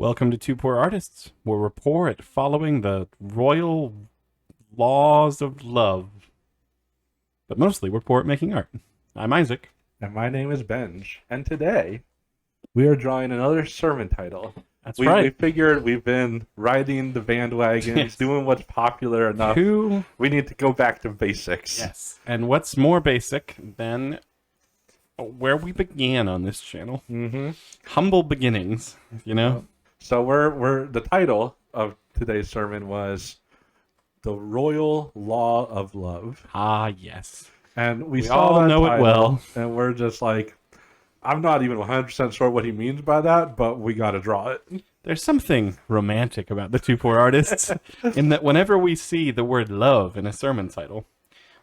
Welcome to Two Poor Artists, where we're poor at following the royal laws of love. But mostly we're poor at making art. I'm Isaac. And my name is Benj. And today we are drawing another sermon title. That's We right. figured we've been riding the bandwagons, Yes. doing what's popular enough. Two. We need to go back to basics. Yes. And what's more basic than where we began on this channel? Mm-hmm. Humble beginnings, you know? So we're the title of today's sermon was The Royal Law of Love. Ah, yes. And we saw all that know it title, well. And we're just like, I'm not even 100% sure what he means by that, but we got to draw it. There's something romantic about the Two Poor Artists in that whenever we see the word love in a sermon title,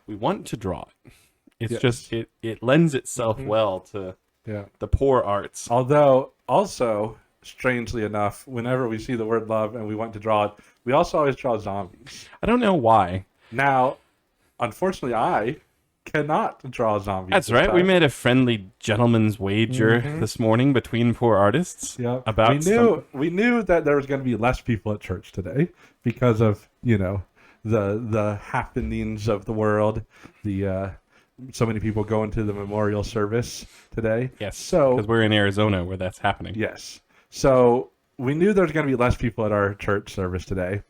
we want to draw it. It's Yes. just, it lends itself well to Yeah. the poor arts. Although, also, strangely enough, whenever we see the word love and we want to draw it, we also always draw zombies. I don't know why. Now, unfortunately, I cannot draw zombies. That's this right. We time. made a friendly gentleman's wager this morning between poor artists Yep. about we knew that there was going to be less people at church today because of the happenings of the world, the so many people going to the memorial service today. Yes, So because we're in Arizona where that's happening. yes. So we knew there was going to be less people at our church service today.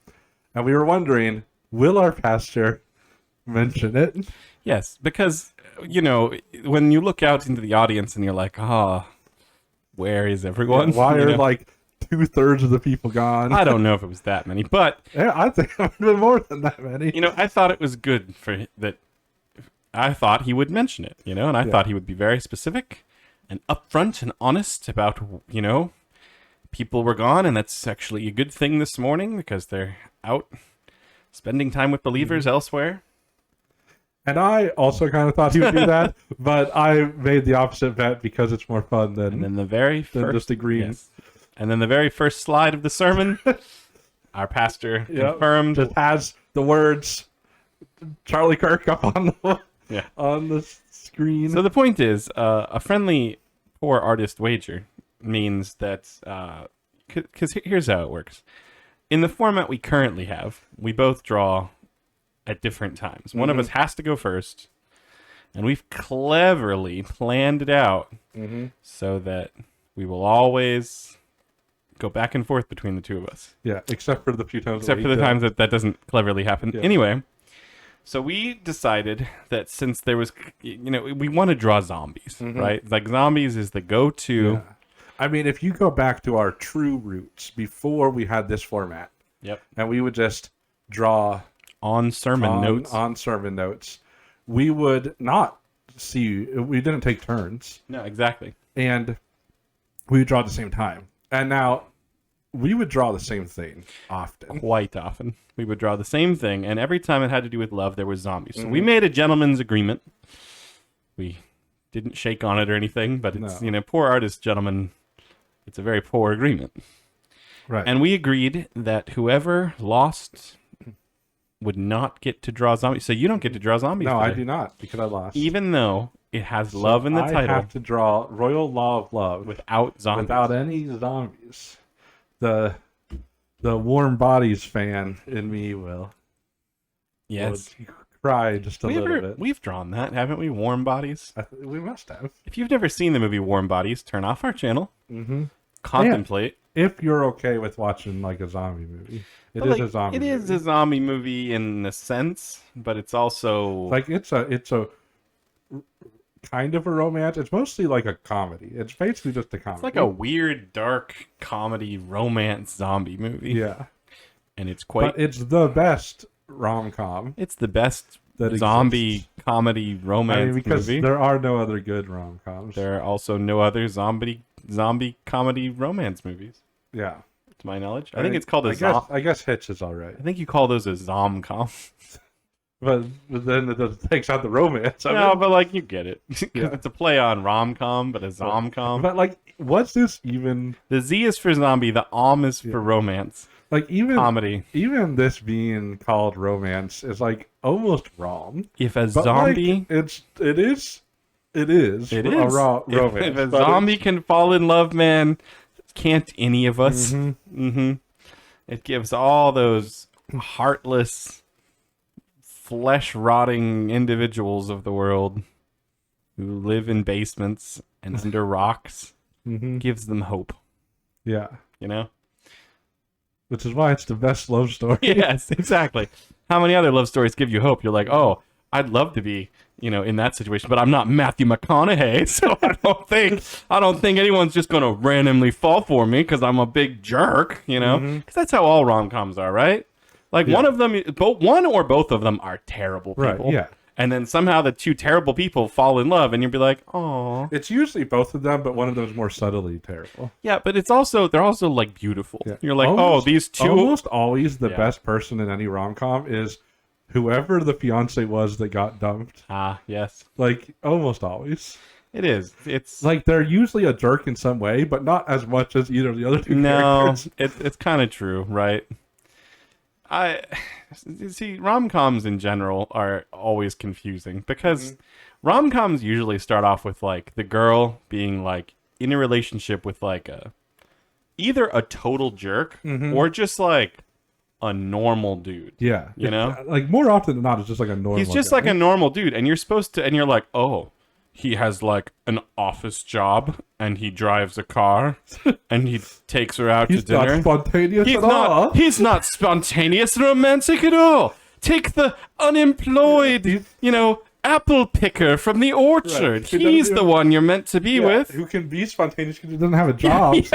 And we were wondering, will our pastor mention it? Yes, because, when you look out into the audience and you're like, where is everyone? Why You are know? like 2/3 of the people gone? I don't know if it was that many, but, Yeah, I think it would have been more than that many. I thought it was good for that. I thought he would mention it, and I thought he would be very specific and upfront and honest about, people were gone, and that's actually a good thing this morning because they're out spending time with believers elsewhere. And I also kind of thought he would do that, but I made the opposite bet because it's more fun And than then the very first, just agreeing. yes. And then the very first slide of the sermon, our pastor Yep. confirmed. Just has the words Charlie Kirk up on the Yeah. on the screen. So the point is, a friendly poor artist wager means that, because here's how it works. In the format we currently have, we both draw at different times. One of us has to go first, and we've cleverly planned it out so that we will always go back and forth between the two of us. Yeah, except for the few times. Except for the times that doesn't cleverly happen. Yeah. Anyway, so we decided that since there was, we want to draw zombies, right? Like zombies is the go-to. Yeah. I mean, if you go back to our true roots before we had this format, Yep. and we would just draw On sermon notes. on sermon notes, we would not see. We didn't take turns, No, exactly. and we would draw at the same time. And now we would draw the same thing often. Quite often. We would draw the same thing, and every time it had to do with love, there was zombies. So we made a gentleman's agreement. We didn't shake on it or anything, but it's, No. poor artist, gentlemen, it's a very poor agreement. Right. And we agreed that whoever lost would not get to draw zombies. So you don't get to draw zombies no, I today, do not because I lost. even though it has So love in the I title have to draw Royal Law of Love without zombies. without any zombies. The warm bodies fan in me will Yes. cry just a little bit. We've drawn that, haven't we? Warm Bodies. We must have. If you've never seen the movie Warm Bodies, turn off our channel. Mm-hmm. Contemplate. If you're okay with watching like a zombie movie, it But, is like, a zombie. It is movie. a zombie movie in a sense, but it's also Like it's a kind of a romance. It's mostly like a comedy. It's basically just a comedy. it's like a weird, dark comedy romance zombie movie. yeah, And it's quite. but it's the best rom-com. It's the best That zombie exists. comedy romance because movie. there are no other good rom-coms. There are also no other zombie comedy romance movies, Yeah, to my knowledge. I think it's called a I guess Hitch is all right, I think you call those a zom-com. but then it takes out the romance. No, but like you get it. 'Cause Yeah. it's a play on rom-com, but a zom-com. But like, what's this even? The Z is for zombie, the om is for romance. Like Comedy. even this being called romance is like almost wrong. If a But zombie... like, it is It a is. romance. If a but zombie can fall in love, man, can't any of us. It gives all those heartless, flesh-rotting individuals of the world who live in basements and under rocks, gives them hope, Yeah. you know? Which is why it's the best love story. Yes, exactly. How many other love stories give you hope? You're like, oh, I'd love to be, in that situation, but I'm not Matthew McConaughey, so I don't think anyone's just gonna randomly fall for me because I'm a big jerk, Because that's how all rom-coms are, right? Like one or both of them are terrible people, Right, yeah. and then somehow the two terrible people fall in love, and you'll be like, oh, It's usually both of them, but one of them is more subtly terrible. yeah. But they're also like beautiful. Yeah. You're like, Almost- these two. Almost always the Yeah. best person in any rom-com is whoever the fiance was that got dumped. Ah, yes, Like, almost always. it is. It's Like, they're usually a jerk in some way, but not as much as either of the other two no, characters. it's kind of true, right? I see rom-coms in general are always confusing because rom-coms usually start off with like the girl being like in a relationship with like either a total jerk or just like a normal dude. Yeah. You know? Like, more often than not, it's just like a normal He's just guy. like a normal dude, and you're supposed to, and you're like, oh, he has like an office job, and he drives a car, and he takes her out He's to dinner. not spontaneous He's at all. not. He's not spontaneous and romantic at all. Take the unemployed, apple picker from the orchard. Right. He He's doesn't the even- one you're meant to be Yeah, with. who can be spontaneous because he doesn't have a job. Yes.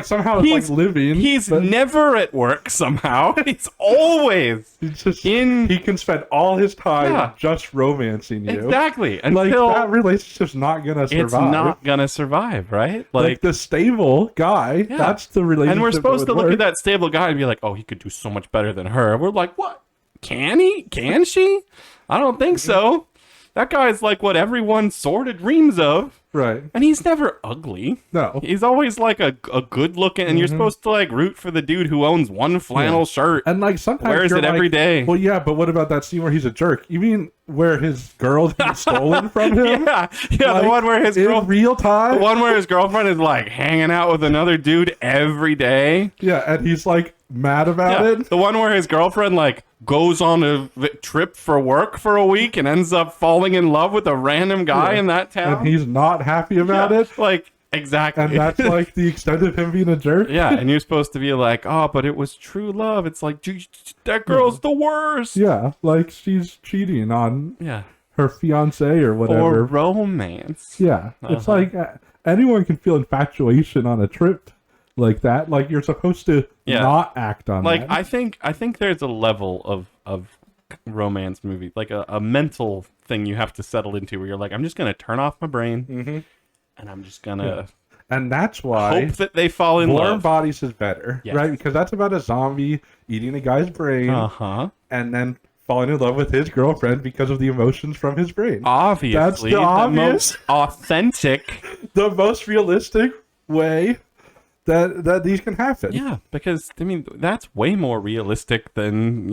Somehow it's He's- like living. He's but never at work somehow. He's always it's just, in. he can spend all his time Yeah. just romancing you. Exactly. Like, Until that relationship's not gonna survive. it's not gonna survive, right? Like the stable guy, Yeah. that's the relationship. and we're supposed to that would look at work. that stable guy and be like, oh, he could do so much better than her. We're like, what? Can he? Can she? I don't think so. That guy's like what everyone sort of dreams of. Right. And he's never ugly. No. He's always like a good looking, and you're supposed to like root for the dude who owns one flannel shirt. And like sometimes Wears you're it every like, day. Well, yeah, but what about that scene where he's a jerk? You mean where his girl's being stolen from him? Yeah, the Like, one where his in girl, real time. the one where his girlfriend is like hanging out with another dude every day. Yeah, and he's like mad about Yeah, it. the one where his girlfriend like goes on a trip for work for a week and ends up falling in love with a random guy in that town. And he's not happy about it. Like exactly. And that's like the extent of him being a jerk. yeah, and you're supposed to be like, oh, but it was true love. It's like, that girl's the worst. Yeah, like she's cheating on Yeah. her fiance or Or whatever. romance. Yeah, it's like anyone can feel infatuation on a trip like that. Like, you're supposed to Yeah. not act on Like that. I think there's a level of romance movie, like a mental thing you have to settle into where you're like, I'm just gonna turn off my brain and I'm just gonna And that's why hope that they fall in Warm love. Bodies is better, Yes. right? Because that's about a zombie eating a guy's brain Uh-huh. and then falling in love with his girlfriend because of the emotions from his brain. Obviously, the the obvious. most authentic. The most realistic way that these can happen. Yeah, because I mean that's way more realistic than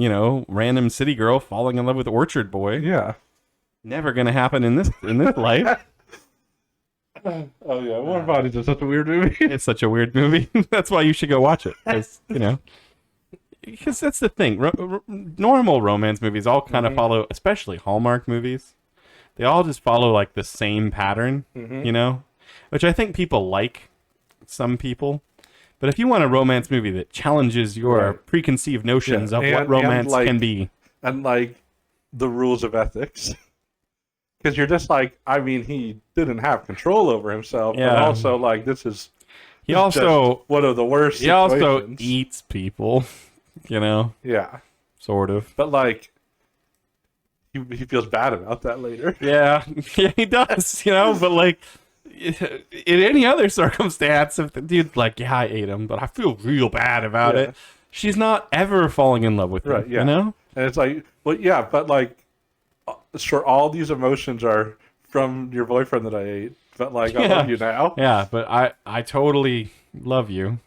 random city girl falling in love with orchard boy. Yeah. Never gonna happen in this life. Oh yeah, Warm Bodies is such a weird movie. It's such a weird movie. That's why you should go watch it. Because that's the thing. Normal romance movies all kind of follow, especially Hallmark movies. They all just follow like the same pattern, which I think people like. Some people, but if you want a romance movie that challenges your Right. preconceived notions Yeah, of what and, romance like, can be, And like the rules of ethics. Because you're just like, I mean, he didn't have control over himself, but Yeah. also like this is he just also one of the worst he also situations. eats people, Yeah. sort of. But like he feels bad about that later. Yeah, yeah, he does, but like in any other circumstance, if the dude's like, yeah, I ate him, but I feel real bad about Yeah. it, she's not ever falling in love with him, Right, yeah. And it's like, well, yeah, but like, sure, all these emotions are from your boyfriend that I ate, but like, I Yeah. love you now. Yeah, but I totally love you,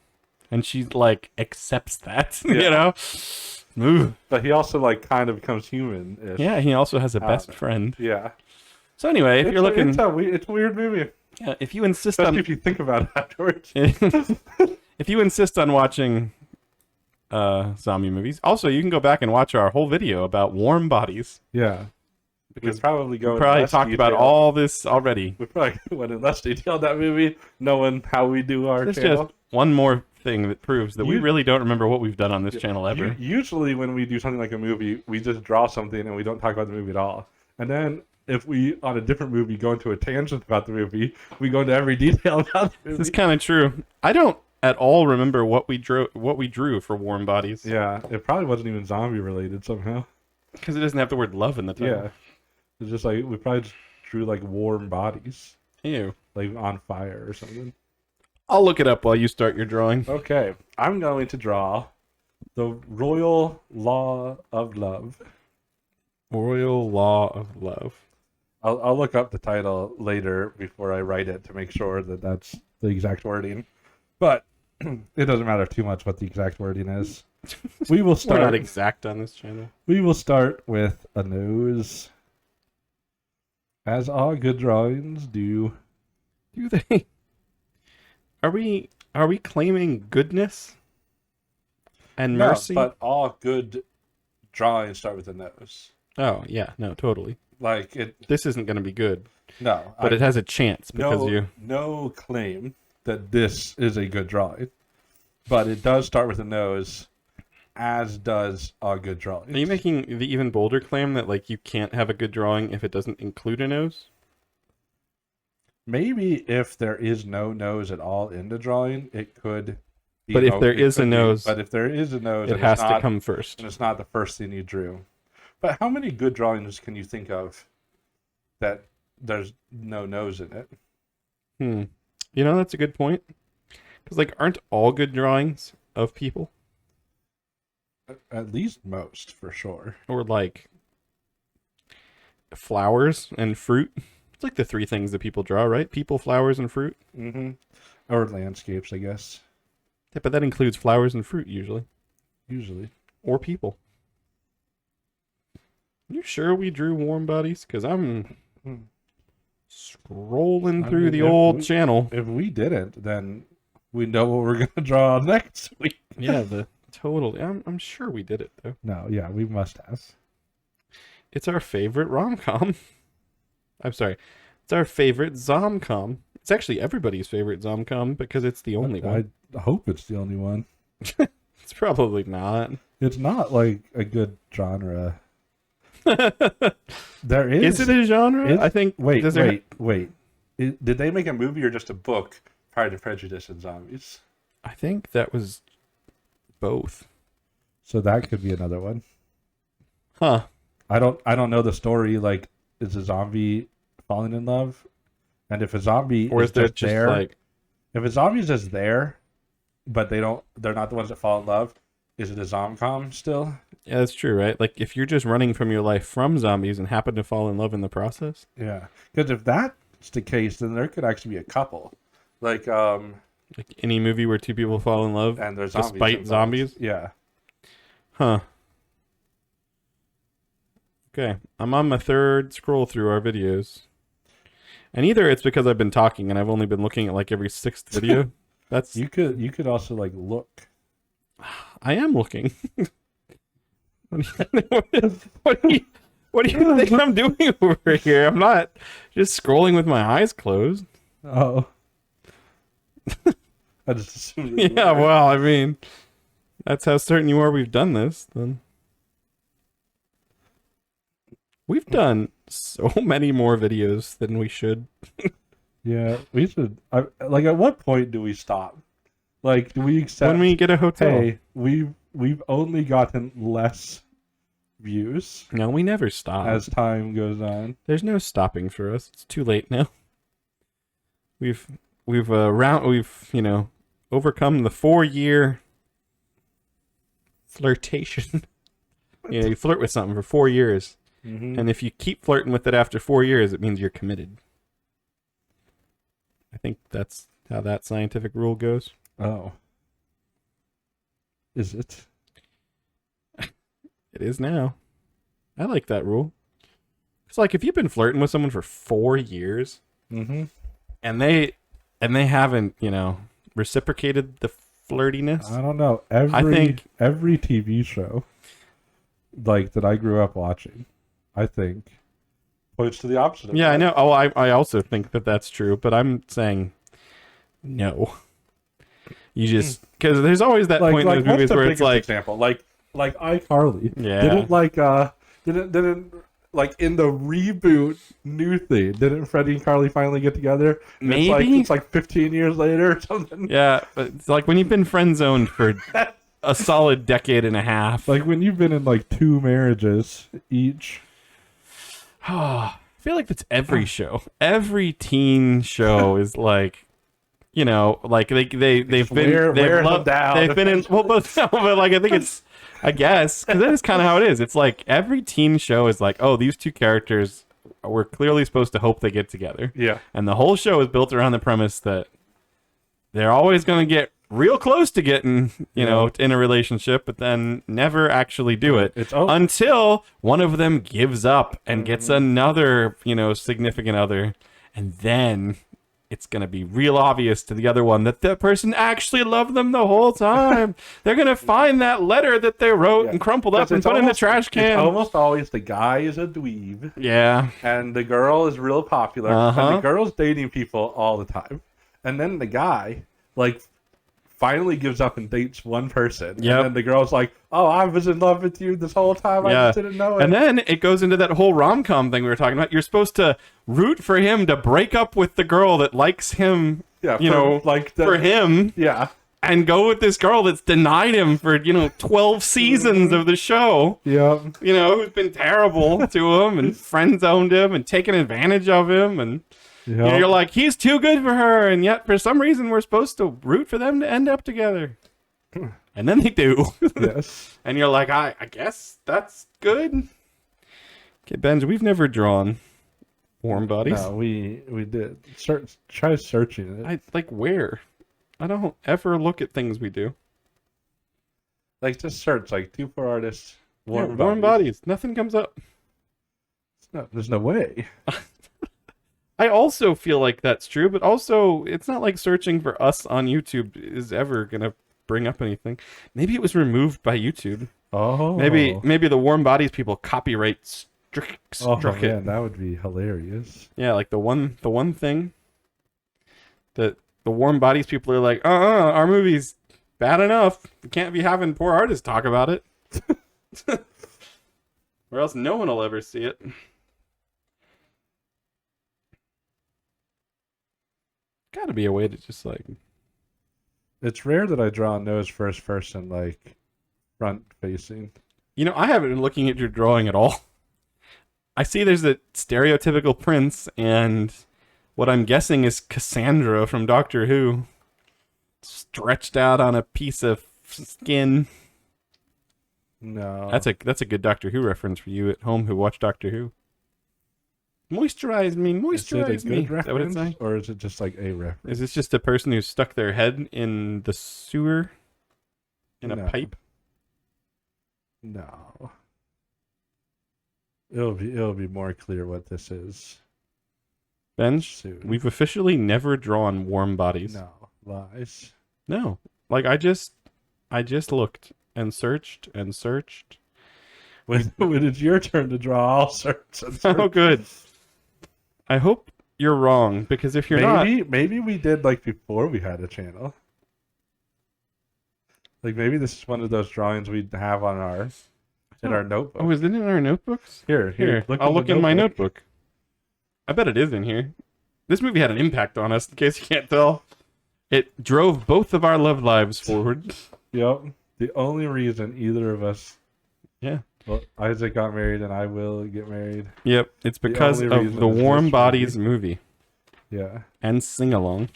and she like accepts that, Yeah. Ooh. But he also like kind of becomes human-ish. Yeah, he also has a best friend. Yeah. So anyway, if you're looking, it's a weird movie. Yeah, if you insist Especially on if you think about it afterwards. if you insist on watching zombie movies, also you can go back and watch our whole video about warm bodies Yeah. because We'd probably go we in probably less talked about detail. all this already. We probably went in less detail in that movie, knowing how we do our There's channel. just one more thing that proves that we You- really don't remember what we've done on this channel ever. Usually, when we do something like a movie, we just draw something and we don't talk about the movie at all. And then, if we on a different movie go into a tangent about the movie, we go into every detail about the This is movie. kind of true. I don't at all remember what we drew for Warm Bodies Yeah, it probably wasn't even zombie related somehow. because it doesn't have the word love in the title. Yeah, it's just like we probably just drew like warm bodies, Ew. like on fire or something. I'll look it up while you start your drawing. Okay, I'm going to draw the Royal Law of Love. Royal Law of Love. I'll look up the title later before I write it to make sure that that's the exact wording. But it doesn't matter too much what the exact wording is. We will We're start. not exact on this channel. We will start with a nose, as all good drawings do. Do they? Are we claiming goodness and mercy? No, but all good drawings start with a nose. Oh yeah, no, totally. Like it. This isn't going to be good, No, but it has a chance because no claim that this is a good drawing, but it does start with a nose, as does all good drawings. Are you making the even bolder claim that like you can't have a good drawing if it doesn't include a nose? Maybe if there is no nose at all in the drawing, it could. Be But if there is a nose, but if there is a nose, It and has it's to not, come first. and it's not the first thing you drew. But how many good drawings can you think of that there's no nose in it? You know, that's a good point. Because like, aren't all good drawings of people At least most, for sure. or like flowers and fruit? It's like the three things that people draw, right? People, flowers, and fruit. Mm-hmm. Or landscapes, I guess. Yeah, but that includes flowers and fruit usually, Usually. or people. You sure we drew warm bodies? Because I'm scrolling I through mean, the if old we- channel. If we didn't, then we know what we're gonna draw next week. Yeah, the totally. I'm sure we did it though. No, yeah, we must have. It's our favorite rom-com. I'm sorry. It's our favorite zom-com. It's actually everybody's favorite zom-com because it's the only one. I hope it's the only one. It's probably not. It's not like a good genre. There is. Is it a genre? It- I think. Wait, does there- wait. Did they make a movie or just a book? Pride and Prejudice and Zombies. I think that was both. So that could be another one. Huh. I don't know the story. Like, is a zombie falling in love? And if a zombie Or is there just just there, like if a zombie's just there, but they're not the ones that fall in love, is it a zomcom still? yeah, that's true, right? Like if you're just running from your life from zombies and happen to fall in love in the process. Yeah, because if that's the case, then there could actually be a couple, like Like any movie where two people fall in love and there's zombies despite involved. zombies. Yeah, Huh. Okay, I'm on my third scroll through our videos. And either it's because I've been talking and I've only been looking at like every sixth video. That's you could also like look. I am looking. What do you think I'm doing over here? I'm not just scrolling with my eyes closed. Oh, I just assumed. that you Yeah, were. well, I mean, that's how certain you are we've done this. Then we've done so many more videos than we should. Yeah, we should. Like, at what point do we stop? Like, do we accept? When we get a hotel. Hey, we've only gotten less views No, we never stop. as time goes on. There's no stopping for us. It's too late now. We've overcome the 4-year flirtation. You flirt with something for 4 years, Mm-hmm. and if you keep flirting with it after 4 years, it means you're committed. I think that's how that scientific rule goes. Oh, is it? It is now. I like that rule. It's like if you've been flirting with someone for 4 years, Mm-hmm. and they haven't, reciprocated the flirtiness. I don't know. I think- Every TV show like that I grew up watching, I think points to the opposite. Of Yeah, that. I know. Oh, I also think that that's true, but I'm saying no. You just because there's always that point in those what's movies the where it's biggest like, example, like iCarly. Yeah. Didn't like in the reboot new thing? Didn't Freddie and Carly finally get together? And Maybe. it's like 15 years later or something. yeah, but it's like when you've been friend zoned for a solid decade and a half. Like when you've been in like 2 marriages each. I feel like that's every show. Every teen show is like, like they've been they've been in well, but like I think it's I guess because that is kind of how it is. It's like every teen show is like, oh, these two characters we're clearly supposed to hope they get together. Yeah. And the whole show is built around the premise that they're always going to get real close to getting, in a relationship, but then never actually do it until one of them gives up and gets another, significant other. And then it's going to be real obvious to the other one that that person actually loved them the whole time. They're going to find that letter that they wrote and crumpled up and put in the trash can. It's almost always the guy is a dweeb. Yeah. And the girl is real popular. And the girl's dating people all the time. And then the guy, like, finally gives up and dates one person. Yep. And then the girl's like, oh, I was in love with you this whole time. I just didn't know it. And then it goes into that whole rom-com thing we were talking about. You're supposed to root for him to break up with the girl that likes him, for him. Yeah. And go with this girl that's denied him for, 12 seasons of the show. Yeah. Who's been terrible to him and friend-zoned him and taken advantage of him. And you're like, he's too good for her. And yet, for some reason, we're supposed to root for them to end up together. And then they do. Yes. And you're like, I guess that's good. Okay, Benj, we've never drawn warm bodies. No, we did. Try searching it. Where? I don't ever look at things we do. Like, just search, like, 2 for artists, warm bodies. Nothing comes up. There's no way. I also feel like that's true, but also it's not like searching for us on YouTube is ever going to bring up anything. Maybe it was removed by YouTube. Oh. Maybe the warm bodies people copyright struck it. Yeah, that would be hilarious. Yeah, like the one thing that the warm bodies people are like, our movie's bad enough. We can't be having poor artists talk about it. Or else no one will ever see it. Gotta be a way to just like... It's rare that I draw a nose first person, like, front facing. I haven't been looking at your drawing at all. I see there's a stereotypical prince and what I'm guessing is Cassandra from Doctor Who. Stretched out on a piece of skin. No. That's a good Doctor Who reference for you at home who watch Doctor Who. Moisturize me. Is it a good Is that what it's saying? Or is it just like a reference? Is this just a person who stuck their head in the sewer in a pipe? No. It'll be more clear what this is. Benj, Soon. we've officially never drawn warm bodies. No. Lies. No. Like I just looked and searched and searched. When it's your turn to draw, I'll search and search. Oh, good. I hope you're wrong, because if you're not... Maybe we did, like, before we had a channel. Like, maybe this is one of those drawings we'd have on our notebook. Oh, is it in our notebooks? Here. I'll look in my notebook. I bet it is in here. This movie had an impact on us, in case you can't tell. It drove both of our love lives forward. Yep. The only reason either of us... Yeah. Well, Isaac got married and I will get married. Yep, it's because of the Warm Bodies movie. Yeah. And Sing Along.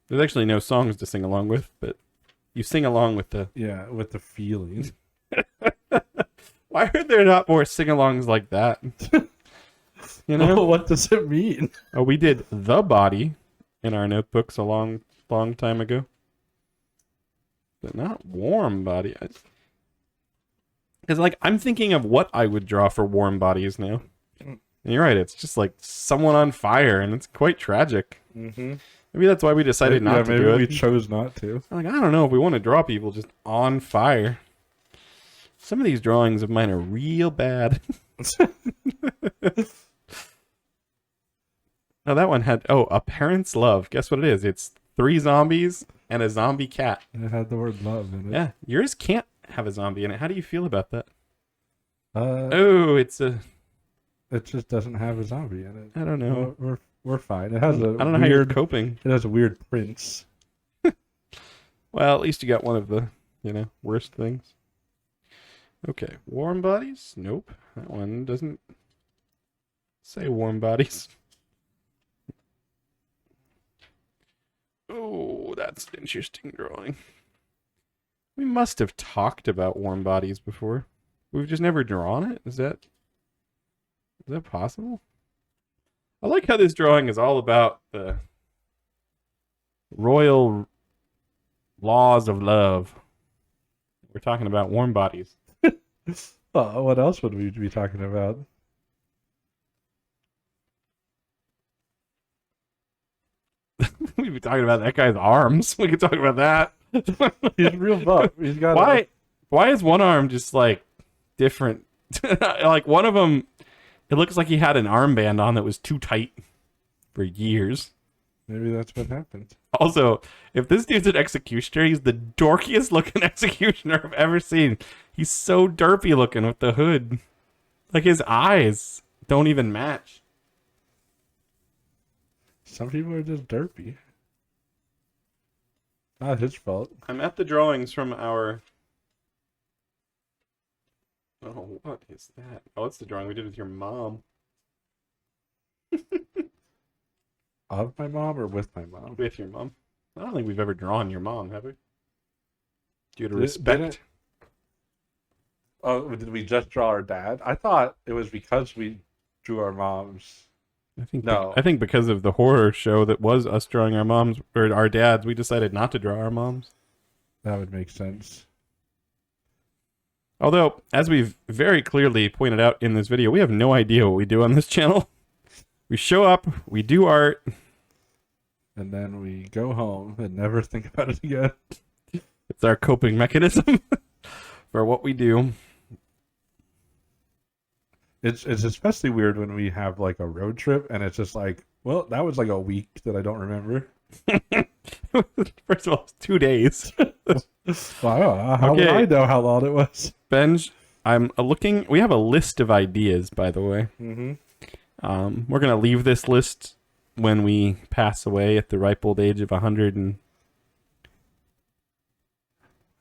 There's actually no songs to sing along with, but you sing along with the... Yeah, with the feeling. Why are there not more sing-alongs like that? What does it mean? Oh, we did The Body in our notebooks a long time ago. But not Warm Body. Because, I'm thinking of what I would draw for warm bodies now. And you're right, it's just like someone on fire, and it's quite tragic. Mm-hmm. Maybe that's why we decided not to maybe do we it. chose not to. Like, I don't know if we want to draw people just on fire. Some of these drawings of mine are real bad. Oh, that one had, a parent's love. Guess what it is? It's 3 zombies and a zombie cat. It had the word love in it. Yeah, yours can't have a zombie in it. How do you feel about that? It It's a, just doesn't have a zombie in it. I don't know. We're fine. It has a I don't know how you're coping. It has a weird prince. Well, at least you got one of the, worst things. Okay, warm bodies? Nope. That one doesn't say warm bodies. Oh, that's an interesting drawing. We must have talked about warm bodies before. We've just never drawn it? Is that possible? I like how this drawing is all about the royal laws of love. We're talking about warm bodies. Oh, what else would we be talking about? We'd be talking about that guy's arms. We could talk about that. He's real buff. He's got Why is one arm just like different? Like one of them, it looks like he had an armband on that was too tight for years. Maybe that's what happened. Also, if this dude's an executioner, he's the dorkiest looking executioner I've ever seen. He's so derpy looking with the hood. Like his eyes don't even match. Some people are just derpy. Not his fault. I'm at the drawings from our... Oh, what is that? Oh, it's the drawing we did with your mom. Of my mom or with my mom? With your mom. I don't think we've ever drawn your mom, have we? Due to Did respect. Oh, did we just draw our dad? I thought it was because we drew our moms. I think No. I think because of the horror show that was us drawing our moms or our dads, we decided not to draw our moms. That would make sense. Although, as we've very clearly pointed out in this video, we have no idea what we do on this channel. We show up, we do art, And then we go home and never think about it again. it's our coping mechanism for what we do. It's especially weird when we have like a road trip and it's just like, well, that was like a week that I don't remember. First of all, it's 2 days. Wow, how would I know how long it was? Benj, I'm looking. We have a list of ideas, by the way. Mm-hmm. We're gonna leave this list when we pass away at the ripe old age of 100 and...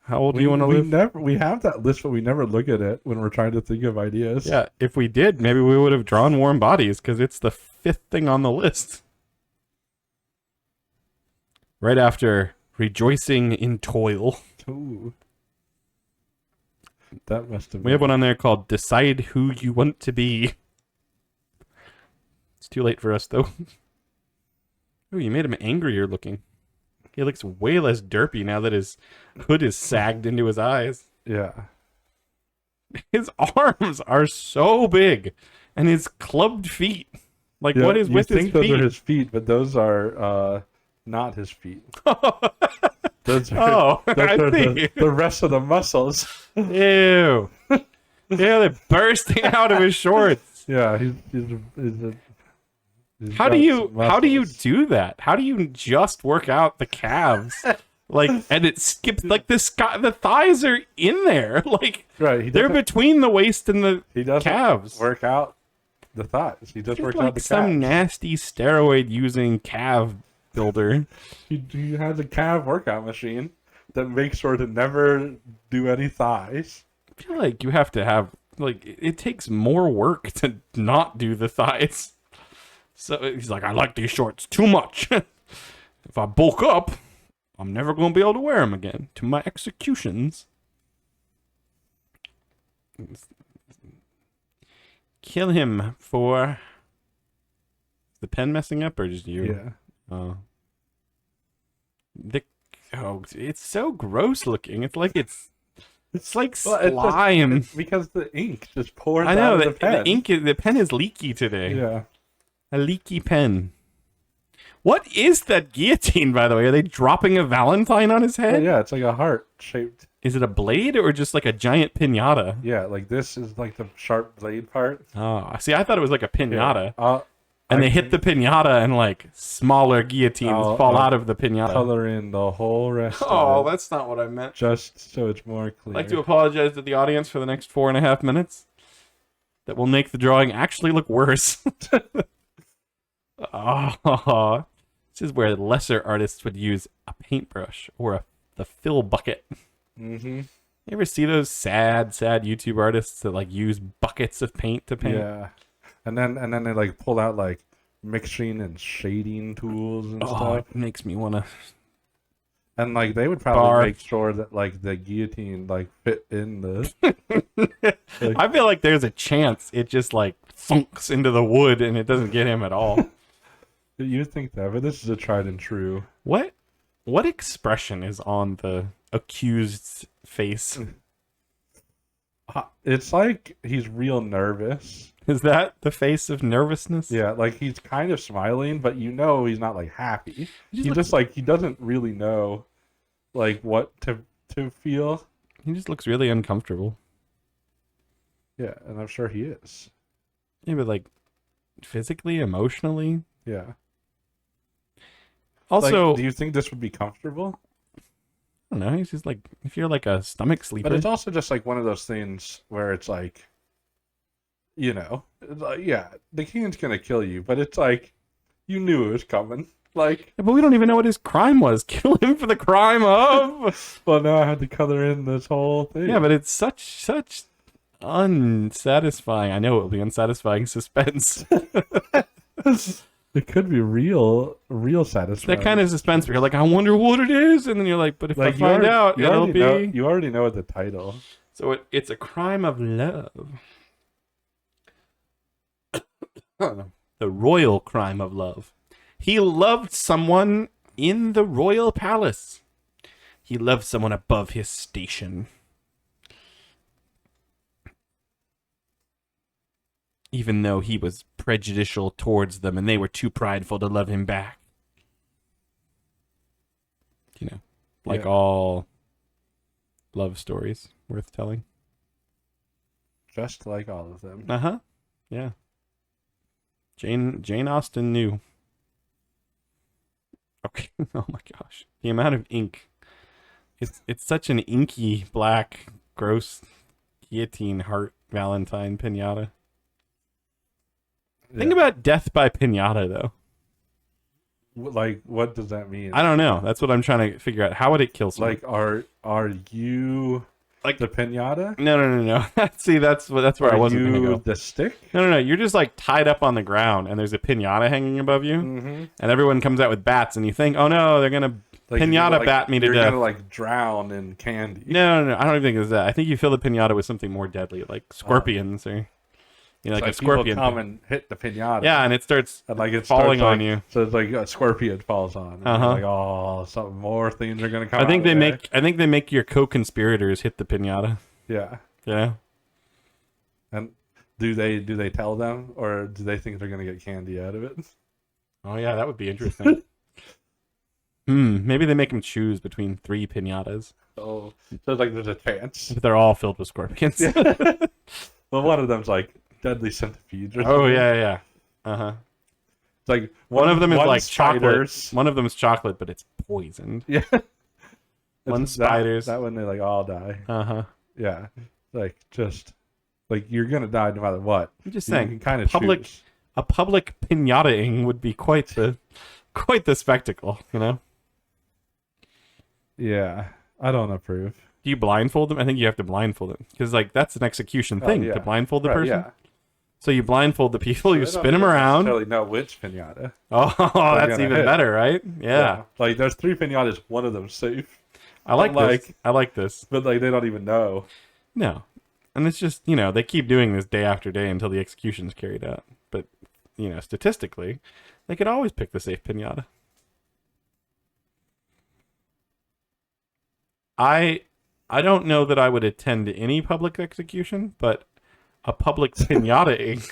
How old do you want to live? We have that list, but we never look at it when we're trying to think of ideas. Yeah, if we did, maybe we would have drawn warm bodies because it's the 5th thing on the list. Right after rejoicing in toil. Ooh. That must have been... We have one on there called Decide Who You Want to Be. It's too late for us, though. Ooh, you made him angrier looking. He looks way less derpy now that his hood is sagged into his eyes. Yeah. His arms are so big, and his clubbed feet. Like, Yeah, what is with his You think those feet? are his feet, but those are not his feet. Those are, Oh, those I are see. the rest of the muscles. Ew. Yeah, they're bursting out of his shorts. Yeah, he's How got do you some muscles. do that? How do you just work out the calves? Like, and it skips like the thighs are in there. Like, Right, they're between the waist and the he doesn't calves. work out the thighs. He just He's works like out the some calves. nasty steroid using calf builder. He has a calf workout machine that makes sure to never do any thighs. I feel like you have to have like it takes more work to not do the thighs. So he's like, I like these shorts too much. If I bulk up, I'm never going to be able to wear them again. To my executions. Kill him for... Is the pen messing up or just you? Yeah. Oh. Oh, it's so gross looking. It's like it's It's like Well, it's just- slime. it's because the ink just pours I know out of that the pen. the pen is leaky today. Yeah. A leaky pen. What is that guillotine, by the way? Are they dropping a Valentine on his Oh, head? yeah, it's like a heart shaped. Is it a blade or just like a giant pinata? Yeah, like this is like the sharp blade part. Oh, see, I thought it was like a pinata. And They hit the pinata and like smaller guillotines fall out of the pinata. color in the whole rest Oh, of it, that's not what I meant. just so it's more clear. I'd like to apologize to the audience for the next 4.5 minutes. That will make the drawing actually look worse. Oh, this is where lesser artists would use a paintbrush or the fill bucket. Mm-hmm. You ever see those sad YouTube artists that like use buckets of paint to paint? Yeah, and then they like pull out like mixing and shading tools and Oh, stuff, it makes me want to. and like they would probably Barf. make sure that like the guillotine like fit in the. I feel like there's a chance it just like thunks into the wood and it doesn't get him at all. You would think that, but this is a tried and true. What expression is on the accused's face? It's like he's real nervous. Is that the face of nervousness? Yeah, like he's kind of smiling, but you know he's not like happy. He He just like he doesn't really know like what to feel. He just looks really uncomfortable. Yeah, and I'm sure he is. Yeah, but like physically, emotionally. Yeah. Also, Like, do you think this would be comfortable? I don't know. He's just like, if you're like a stomach sleeper. But it's also just like one of those things where it's like, you know, it's like, yeah, the king's gonna kill you, but it's like you knew it was coming. Like, Yeah, but we don't even know what his crime was. Kill him for the crime of. well, now I had to color in this whole thing. Yeah, but it's such unsatisfying. I know it will be unsatisfying suspense. it could be real satisfying. That kind of suspense where you're like, I wonder what it is, and then you're like, but if like I find out, you it'll already be. know, you already know the title. So it's a crime of love. The royal crime of love. He loved someone in the royal palace. He loved someone above his station. Even though he was prejudicial towards them and they were too prideful to love him back. You know, like Yeah. all love stories worth telling. Just like all of them. Uh-huh. Yeah. Jane Austen knew. Okay. Oh my gosh. The amount of ink. It's such an inky, black, gross guillotine heart Valentine pinata. Think about death by pinata though. Like, what does that mean? I don't know. That's what I'm trying to figure out. How would it kill someone? Like, are you Like the pinata? No. See, that's where I wasn't you gonna go. the stick? No. You're just like tied up on the ground, and there's a pinata hanging above you, Mm-hmm. and everyone comes out with bats, and you think, oh no, they're gonna pinata bat me to you're death. gonna like drown in candy. No. I don't even think it's that. I think you fill the pinata with something more deadly, like scorpions or It's like a people scorpion. come and hit the pinata. Yeah, and it starts And like it's falling on you. So it's like a scorpion falls on. And Uh-huh. you're like, oh, some more things are gonna come. I think out they of there. make. I think they make your co-conspirators hit the pinata. Yeah. Yeah. And do they tell them, or do they think they're gonna get candy out of it? Oh yeah, that would be interesting. Maybe they make them choose between 3 pinatas, Oh, so it's like there's a chance. but they're all filled with scorpions. Well, one of them's like deadly centipedes. Or Oh something. yeah. Uh huh. It's like One of them is one like spiders. chocolate. One of them is chocolate, but it's poisoned. Yeah. One It's spiders. That one they like all die. Uh huh. Yeah. Like just like you're gonna die no matter what. I'm just You saying, can kind of public a public pinataing would be quite the spectacle. You know? Yeah. I don't approve. Do you blindfold them? I think you have to blindfold them because like that's an execution thing yeah. to blindfold the Right, person. yeah. So you blindfold the people, you I don't spin them around. necessarily know which pinata. Oh, that's gonna even hit. better, right? Yeah. Like there's 3 pinatas, one of them's safe. I like But, this. I like this. But like they don't even know. No. And it's just, they keep doing this day after day until the execution's carried out. But, statistically, they could always pick the safe pinata. I I don't know that I would attend any public execution, but a public pinata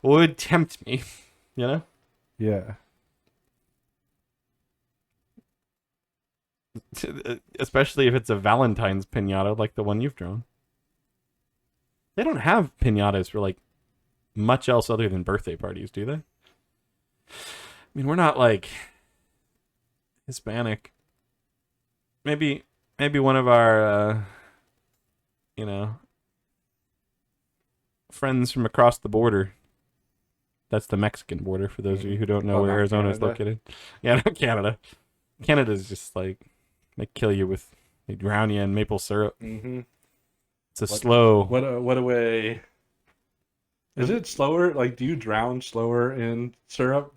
would tempt me, you know? Yeah. Especially if it's a Valentine's pinata like the one you've drawn. They don't have pinatas for like much else other than birthday parties, do they? I mean, we're not like Hispanic. Maybe one of our you know, friends from across the border. That's the Mexican border for those of you who don't know where not Arizona is Canada. located. Yeah, not Canada. Canada's just like they kill you with they drown you in maple syrup. Mm-hmm. It's a slow. What a way. Is it slower? Like, do you drown slower in syrup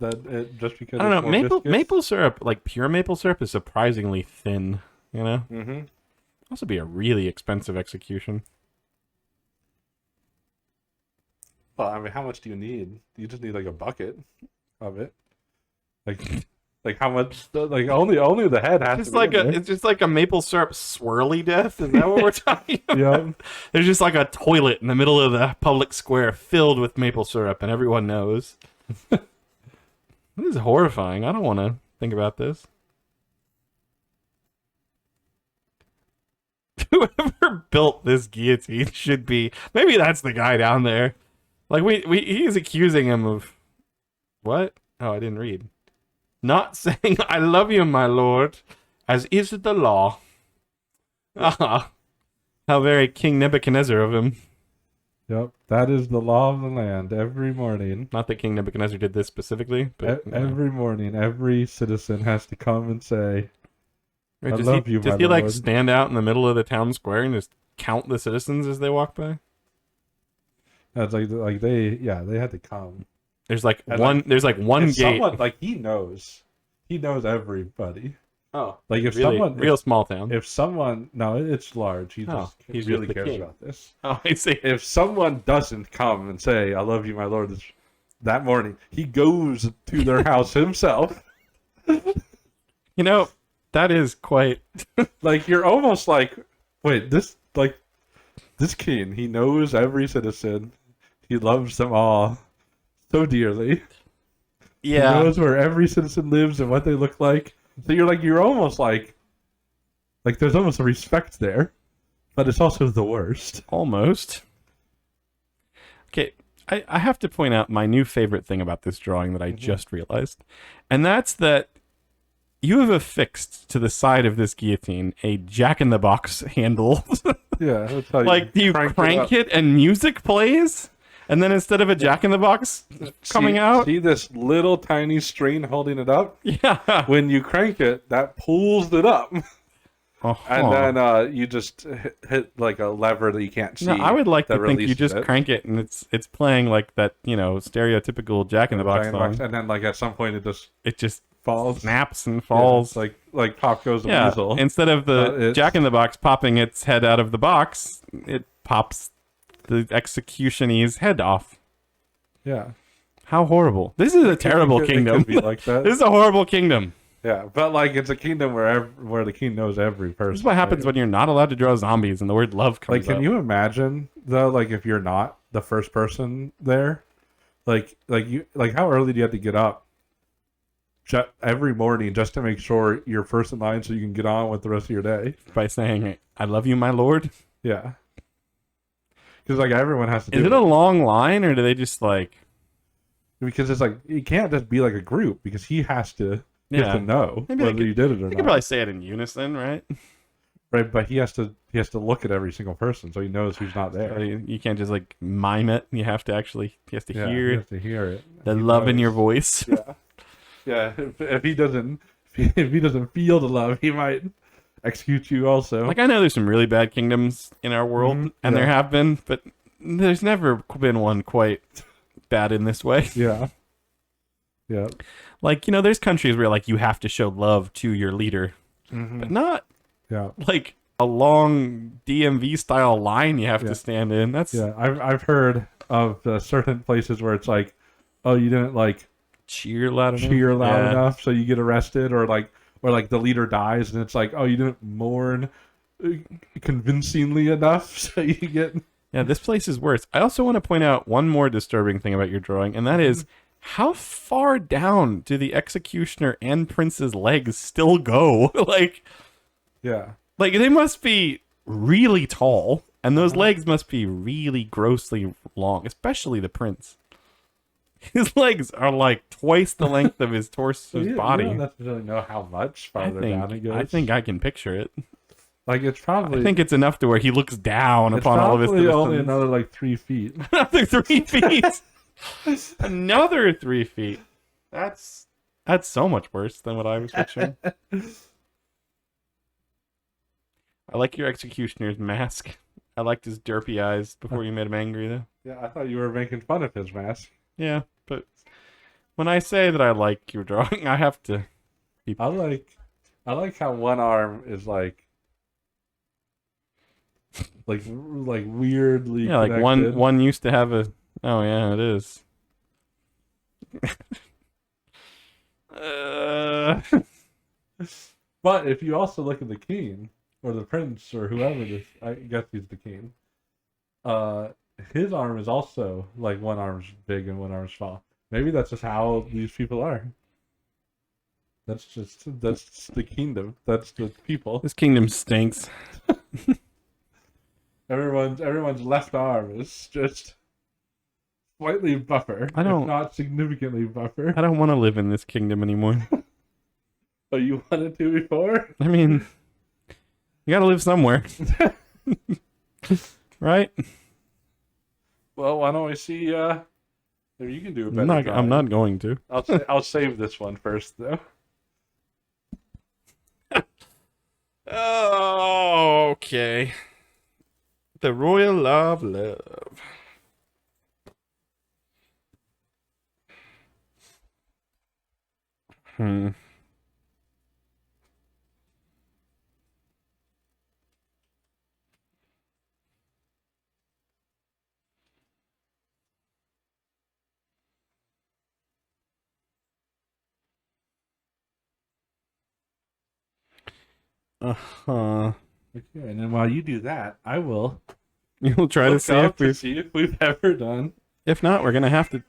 just because? I don't know. it's more viscous? Maple syrup, like pure maple syrup, is surprisingly thin. You know, Mm-hmm. also be a really expensive execution. Well, I mean, how much do you need? You just need like a bucket of it. Like how much? Like only the head has Just to be like in there. it's just like a maple syrup swirly death. Is that what we're talking about? Yeah. There's just like a toilet in the middle of the public square filled with maple syrup, and everyone knows. This is horrifying. I don't want to think about this. Whoever built this guillotine should be. Maybe that's the guy down there. Like he's accusing him of what? Oh, I didn't read. Not saying "I love you, my lord," as is the law. Ah, how very King Nebuchadnezzar of him. Yep. That is the law of the land. Every morning, Not that King Nebuchadnezzar did this specifically, but every morning, every citizen has to come and say, Wait, I does love he, you, does my he like lord. stand out in the middle of the town square and just count the citizens as they walk by? That's like they had to come. There's like And, one. like, There's like one If gate. someone like he knows everybody. Oh, Like if really? someone Real small town. if someone no, it's large. He Oh, just he's really just the cares king. about this. Oh, I see. If someone doesn't come and say, I love you, my lord, that morning, he goes to their house himself. You know, that is quite. Like you're almost like, wait, this king, he knows every citizen. He loves them all so dearly. Yeah. He knows where every citizen lives and what they look like. So you're almost like there's almost a respect there, but it's also the worst. Almost. Okay, I have to point out my new favorite thing about this drawing that I just realized, and that's that you have affixed to the side of this guillotine a jack-in-the-box handle. Yeah, that's how Like, do you crank it and music plays? And then instead of a jack-in-the-box coming out? See this little tiny string holding it up? Yeah. When you crank it, that pulls it up. Uh-huh. And then you just hit like a lever that you can't see. No, I would like that to think you releases just it. crank it and it's playing like that, stereotypical jack-in-the-box song. And then like at some point it just It just falls. snaps and Yeah, falls. it's like pop goes the Yeah, weasel. instead of the it's- jack-in-the-box popping its head out of the box, it pops the executionee's head off. Yeah. How horrible. This is a terrible It could kingdom. be like that. This is a horrible kingdom. Yeah, but like it's a kingdom where the king knows every person. This is what happens when you're not allowed to draw zombies and the word love comes Like, can up. you imagine though? Like, if you're not the first person there, like how early do you have to get up every morning just to make sure you're first in line so you can get on with the rest of your day? By saying, I love you, my lord? Yeah, because like everyone has to do Is it a long line or do they just like... because it's like you can't just be like a group because he has to. He has Yeah. to know Maybe they whether could- you did it or You not. could probably say it in unison, right? Right, but he has to look at every single person so he knows who's not there. You can't just like mime it. You have to actually... You have to Yeah, hear he has to hear it. the He love in knows. your voice. Yeah, yeah. If he doesn't, if he doesn't feel the love, he might execute you also. Like, I know there's some really bad kingdoms in our world, Mhm, and there yeah. have been, but there's never been one quite bad in this way. Yeah, yeah. Like, there's countries where, like, you have to show love to your leader, but not, Yeah, like, a long DMV-style line you have Yeah. to stand in. That's yeah. I've heard of certain places where it's like, oh, you didn't like cheer loud enough. cheer loud Yeah. enough, so you get arrested, or like the leader dies, and it's like, oh, you didn't mourn convincingly enough so you get. Yeah, this place is worse. I also want to point out one more disturbing thing about your drawing, and that is how far down do the executioner and prince's legs still go? Yeah. Like they must be really tall, and those legs must be really grossly long, especially the prince. His legs are like twice the length of his torso, his You body. don't necessarily know how much farther down it goes. I think I can picture it. like it's probably. I think it's enough to where he looks down it's upon all of his probably citizens. only another like 3 feet. Another 3 feet. Another 3 feet. That's so much worse than what I was picturing. I like your executioner's mask. I liked his derpy eyes before you made him angry, though. Yeah, I thought you were making fun of his mask. Yeah, but when I say that I like your drawing, I have to. I like how one arm is like weirdly Yeah, like connected. one used to have a. Oh yeah, it is. But if you also look at the king or the prince or whoever this, I guess he's the king. His arm is also like one arm's big and one arm's small. Maybe that's just how these people are. That's the kingdom. That's the people. This kingdom stinks. Everyone's left arm is just slightly buffer. I don't- if not significantly buffer. I don't want to live in this kingdom anymore. Oh, you wanted to before? I mean, you gotta live somewhere, right? Well, why don't we see? Maybe you can do a better I'm drawing. not going to. I'll save this one first, though. Oh, okay. The Royal Love. Hmm. Uh-huh. Okay, and then while you do that, I will You'll try to look see up if to see if we've ever done. if not, we're gonna have to.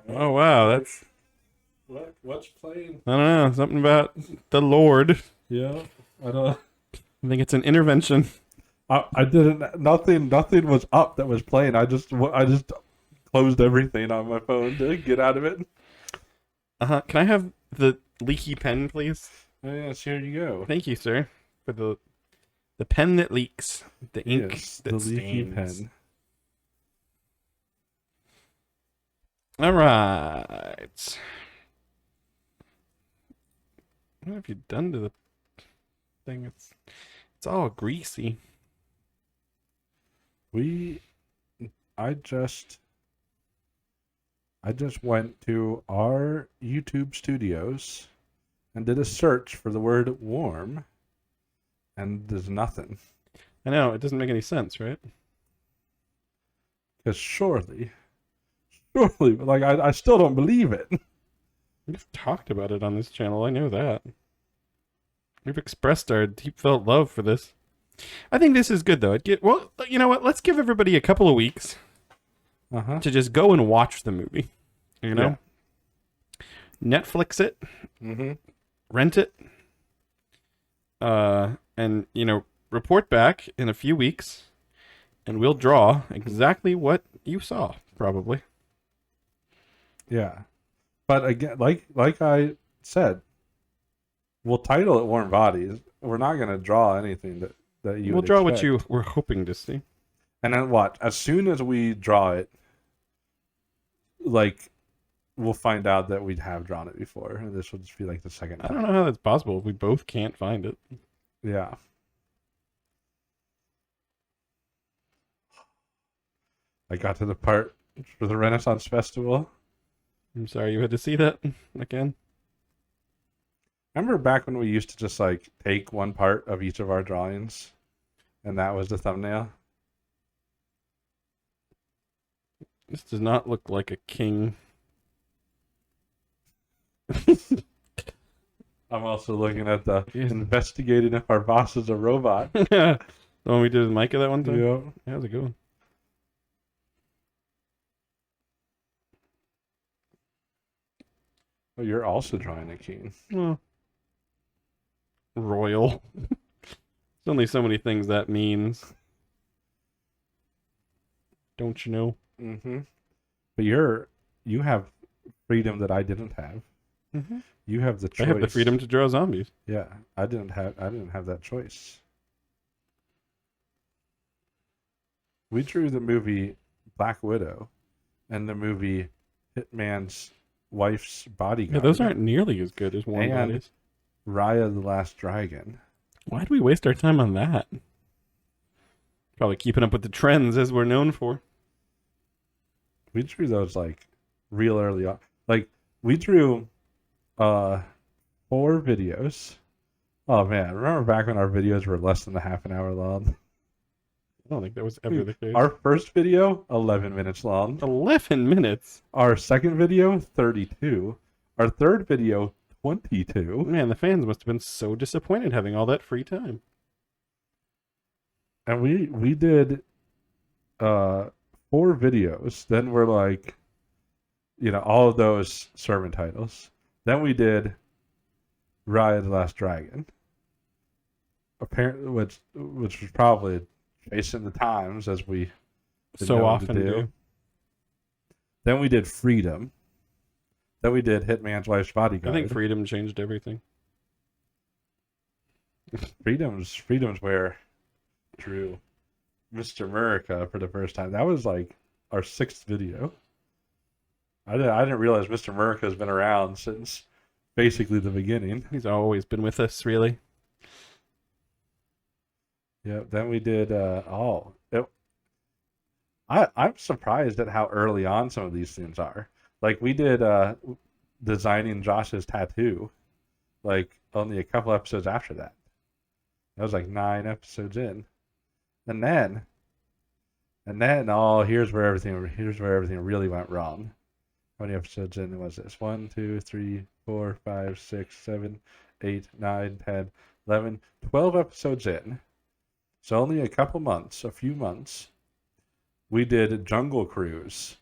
Oh wow, that's What's playing? I don't know, something about the Lord. Yeah, I don't. I think it's an intervention. I didn't. Nothing was up that was playing. I just closed everything on my phone to get out of it. Can I have the leaky pen, please? Oh, yes, here you go. Thank you, sir, for the pen that leaks, the ink Yes, that the leaky stains. pen. All right. What have you done to the thing? It's all greasy. I just went to our YouTube studios and did a search for the word warm, and there's nothing. I know it doesn't make any sense, right? Because surely, like I still don't believe it. We've talked about it on this channel. I know that. We've expressed our deep felt love for this. I think this is good though. Well, you know what? Let's give everybody a couple of weeks to just go and watch the movie. You know, Netflix it, rent it, and report back in a few weeks, and we'll draw exactly what you saw, probably. Yeah, but again, like I said, we'll title it Warm Bodies. We're not going to draw anything that you. We'll would draw what expect. you were hoping to see. And then what? As soon as we draw it, like, we'll find out that we have drawn it before, and this will just be like the second I time. don't know how that's possible. We both can't find it. Yeah. I got to the part for the Renaissance Festival. I'm sorry you had to see that again. Remember back when we used to just like take one part of each of our drawings, and that was the thumbnail? This does not look like a king. I'm also looking at the Yes. investigating if our boss is a robot. The one we did with Micah that one time? Yeah. That was a good one. Oh, you're also drawing a king. Well, royal. There's only so many things that means. Don't you know? Mm-hmm. But you have freedom that I didn't have. Mm-hmm. You have the choice. I have the freedom to draw zombies. Yeah, I didn't have that choice. We drew the movie Black Widow and the movie Hitman's Wife's Bodyguard. Yeah, those aren't nearly as good as Warm And- Bodies. Raya the Last Dragon. Why do we waste our time on that? Probably keeping up with the trends as we're known for. We drew those like real early on. Like we drew 4 videos. Oh man, remember back when our videos were less than a half an hour long? I don't think that was ever the case. Our first video, 11 minutes long. 11 minutes. Our second video, 32. Our third video, 22. Man, the fans must have been so disappointed having all that free time. And we did 4 videos. Then we're like, all of those sermon titles. Then we did Raya the Last Dragon. Apparently, which was probably chasing the times as we So know often to do. Then we did Freedom. Then we did Hitman's Wife's I Bodyguard. think freedom changed everything. Freedom's where drew Mr. America for the first time. That was like our 6th video. I didn't realize Mr. America has been around since basically the beginning. He's always been with us, really. Yeah. Then we did. I'm surprised at how early on some of these things are. Like we did designing Josh's tattoo, like only a couple episodes after that. That was like 9 episodes in, and then here's where everything really went wrong. How many episodes in was this? 1, 2, 3, 4, 5, 6, 7, 8, 9, 10, 11, 12 episodes in. So only a few months. We did Jungle Cruise,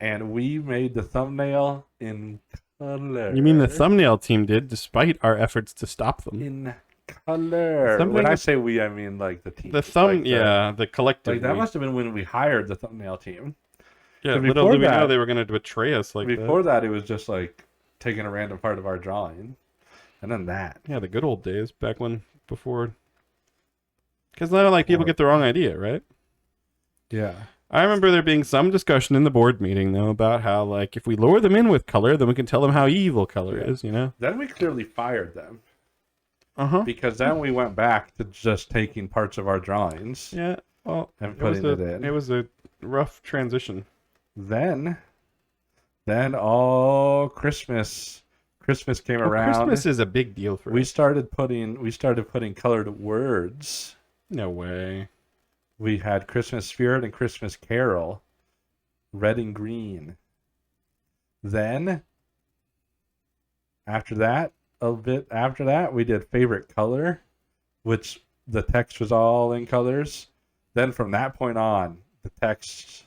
and we made the thumbnail in color. You mean the thumbnail team did, despite our efforts to stop them? In color. Something When I that- say we, I mean like the team. The thumb, Like the collective. Like that we. must have been when we hired the thumbnail team. Yeah, so little before did we know that- they were going to betray us like Before that, it was just like taking a random part of our drawing, and then that. that. Yeah, the good old days back before. Because now, like, people get the wrong idea, right? Yeah. I remember there being some discussion in the board meeting, though, about how, like, if we lure them in with color, then we can tell them how evil color Yeah. is, you know? Then we clearly fired them Uh-huh. because then we went back to just taking parts of our drawings Yeah, well, and it was, putting it in. it was a rough transition. Then all Christmas came Well, around. Christmas is a big deal for we us. started putting colored words. No way. We had Christmas Spirit and Christmas Carol, red and green. Then, a bit after that, we did favorite color, which the text was all in colors. Then from that point on, the text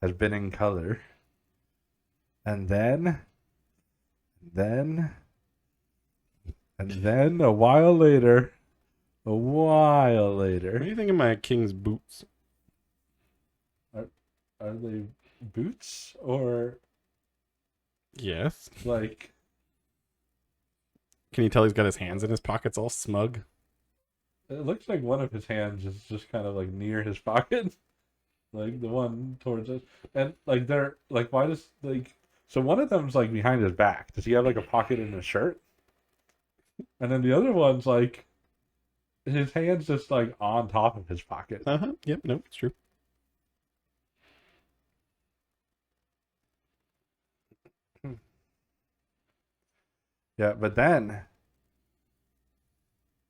has been in color. And then a while later, What do you think of my king's boots? are they boots or Yes. like Can you tell he's got his hands in his pockets all smug? it looks like one of his hands is just kind of like near his pocket, like the one towards us, and like they're like why does like so one of them's like behind his back. Does he have like a pocket in his shirt? And then the other one's like his hand's just like on top of his pocket. Uh-huh. Yep, no, it's true. Yeah, but then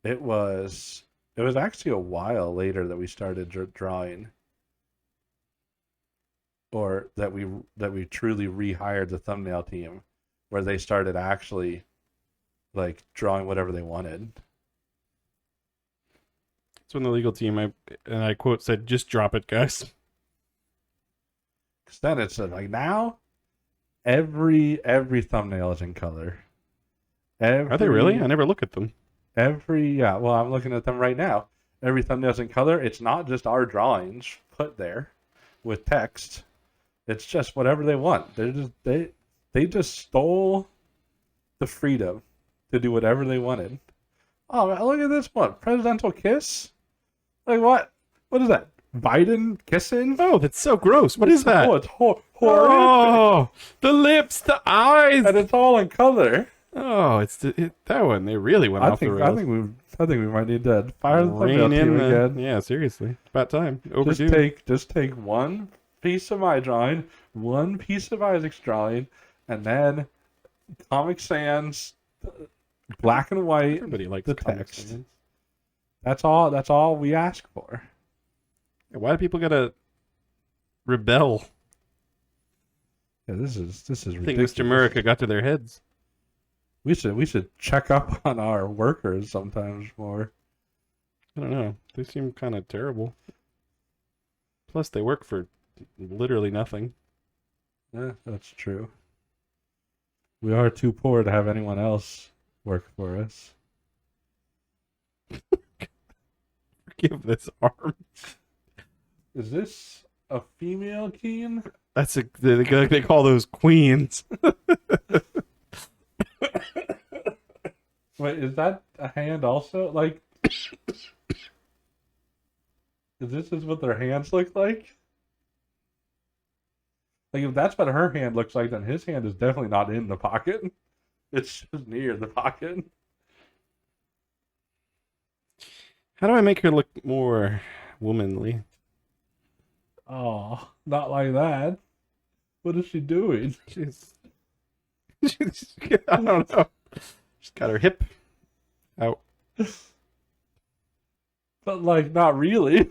it was actually a while later that we started drawing, or that we truly rehired the thumbnail team, where they started actually like drawing whatever they wanted. That's when the legal team, and I quote, said, "Just drop it, guys." Because then it's like now every thumbnail is in color. Are they really? I never look at them. Yeah, well, I'm looking at them right now. Every thumbnail's in color. It's not just our drawings put there with text. It's just whatever they want. They just stole the freedom to do whatever they wanted. Oh, look at this one. Presidential kiss? Like what? What is that? Biden kissing? Oh, that's so gross. What is that? Oh, it's horrible. Oh, the lips, the eyes. And it's all in color. Oh, that one. They really went off the rails. I think we might need to fire the thumbnail Rein in team again. Yeah, seriously. It's about time. Overdue. Just take one piece of my drawing, one piece of Isaac's drawing, and then Comic Sans, black and white. Everybody likes the Comic text. Sans. That's all we ask for. Why do people gotta rebel? Yeah, this is I think ridiculous. Mr. America got to their heads. We should check up on our workers sometimes more. I don't know. They seem kind of terrible. Plus, they work for literally nothing. Yeah, that's true. We are too poor to have anyone else work for us. Forgive this arm. Is this a female Keen? That's they call those queens. Wait, is that a hand also? Like, is what their hands look like? Like, if that's what her hand looks like, then his hand is definitely not in the pocket. It's just near the pocket. How do I make her look more womanly? Oh, not like that. What is she doing? She's I don't know. She's got her hip out. But, like, not really.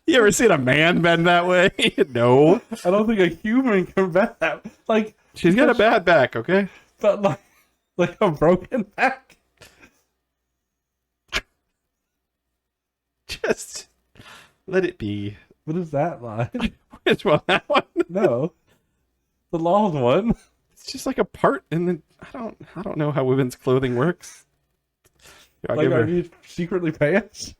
You ever seen a man bend that way? No. I don't think a human can bend that. Like, She's got a bad back, okay? but, like a broken back. Just let it be. What is that line? Which one? That one? No. The long one. It's just like a part, and then I don't know how women's clothing works. I'll Like, give are her. these secretly pants?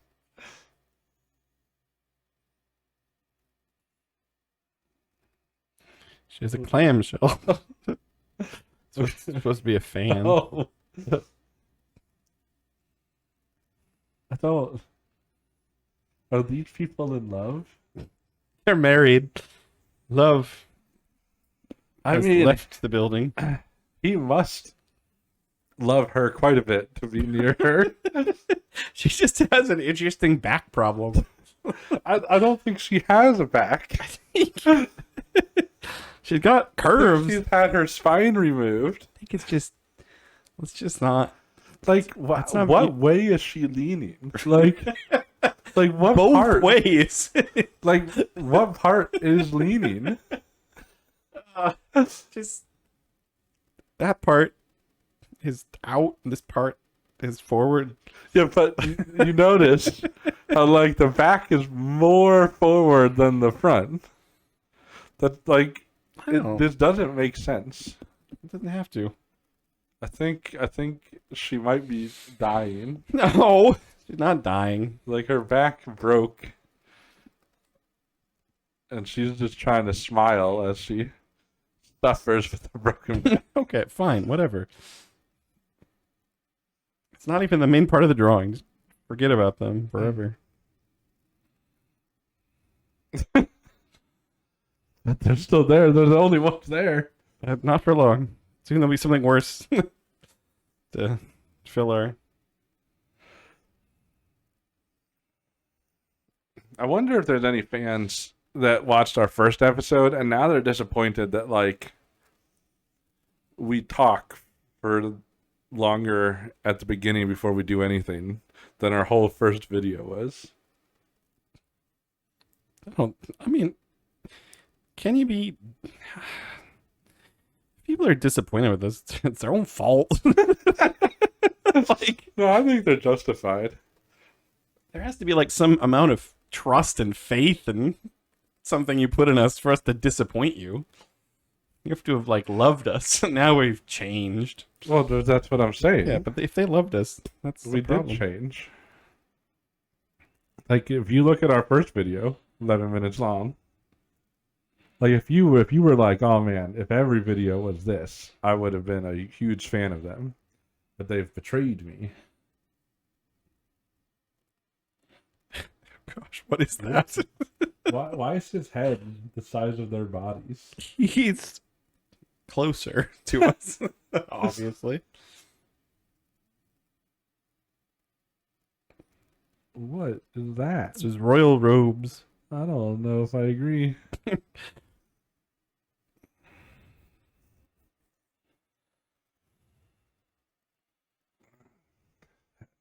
She has a clamshell. It's supposed to be a fan. Oh. I thought. Are these people in love? They're married. Love I has mean, left the building. he must love her quite a bit to be near her. She just has an interesting back problem. I don't think she has a back. She's got curves. She's had her spine removed. I think let's just not. Like, That's not what way is she leaning? Like what Both part? ways. Like, what part is leaning? Just that part is out, and this part is forward. Yeah, but you notice how, like, the back is more forward than the front. That, like, this doesn't make sense. It doesn't have to. I think she might be dying. No, she's not dying. Like, her back broke, and she's just trying to smile as she suffers with a broken back. Okay, fine, whatever. It's not even the main part of the drawing. Just forget about them forever. But they're still there. They're the only ones there. Not for long. Soon there'll be something worse to fill our. I wonder if there's any fans that watched our first episode and now they're disappointed that, like, we talk for longer at the beginning before we do anything than our whole first video was. I mean, can you be? If people are disappointed with this, it's their own fault. Like, No, I think they're justified. there has to be like some amount of trust and faith and something you put in us for us to disappoint you. You have to have like loved us. Now we've changed. Well, that's what I'm saying. Yeah, but if they loved us, that's we the problem. did change. Like if you look at our first video, 11 minutes long. Like if you were like, oh man, if every video was this, I would have been a huge fan of them. But they've betrayed me. Gosh, what is that? Why is his head the size of their bodies? He's closer to us, obviously. What is that? It's his royal robes. I don't know if I agree.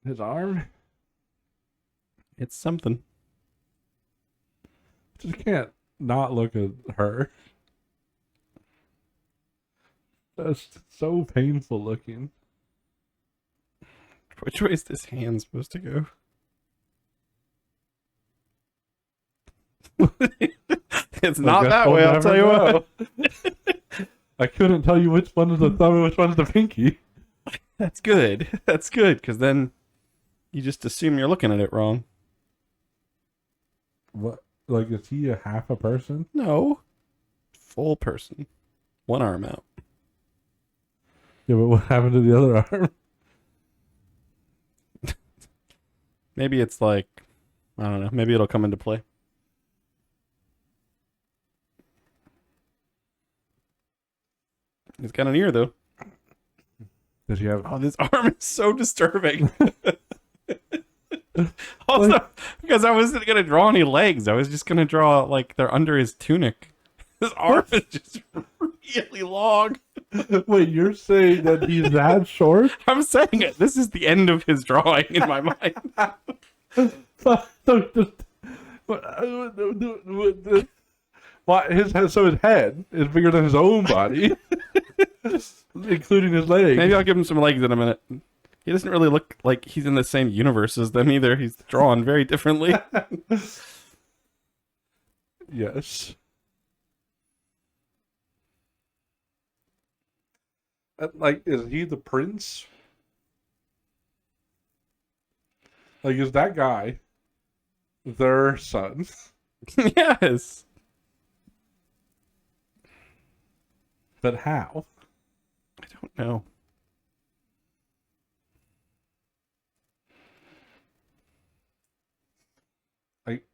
His arm? It's something. Just can't not look at her. That's so painful looking. Which way is this hand supposed to go? It's not that way, I'll tell you what. I couldn't tell you which one is the thumb and which one is the pinky. That's good. That's good, because then you just assume you're looking at it wrong. What? Like, is he a half a person? No. Full person. One arm out. Yeah, but what happened to the other arm? Maybe it's like, I don't know, maybe it'll come into play. He's got an ear, though. Does he have... Oh, this arm is so disturbing. Also, because I wasn't going to draw any legs. I was just going to draw, like, they're under his tunic. His arm is just really long. Wait, you're saying that he's that short? I'm saying it. This is the end of his drawing in my mind. So his head is bigger than his own body, including his legs. Maybe I'll give him some legs in a minute. He doesn't really look like he's in the same universe as them either. He's drawn very differently. Yes. Like, is he the prince? Like, is that guy their son? Yes. But how? I don't know.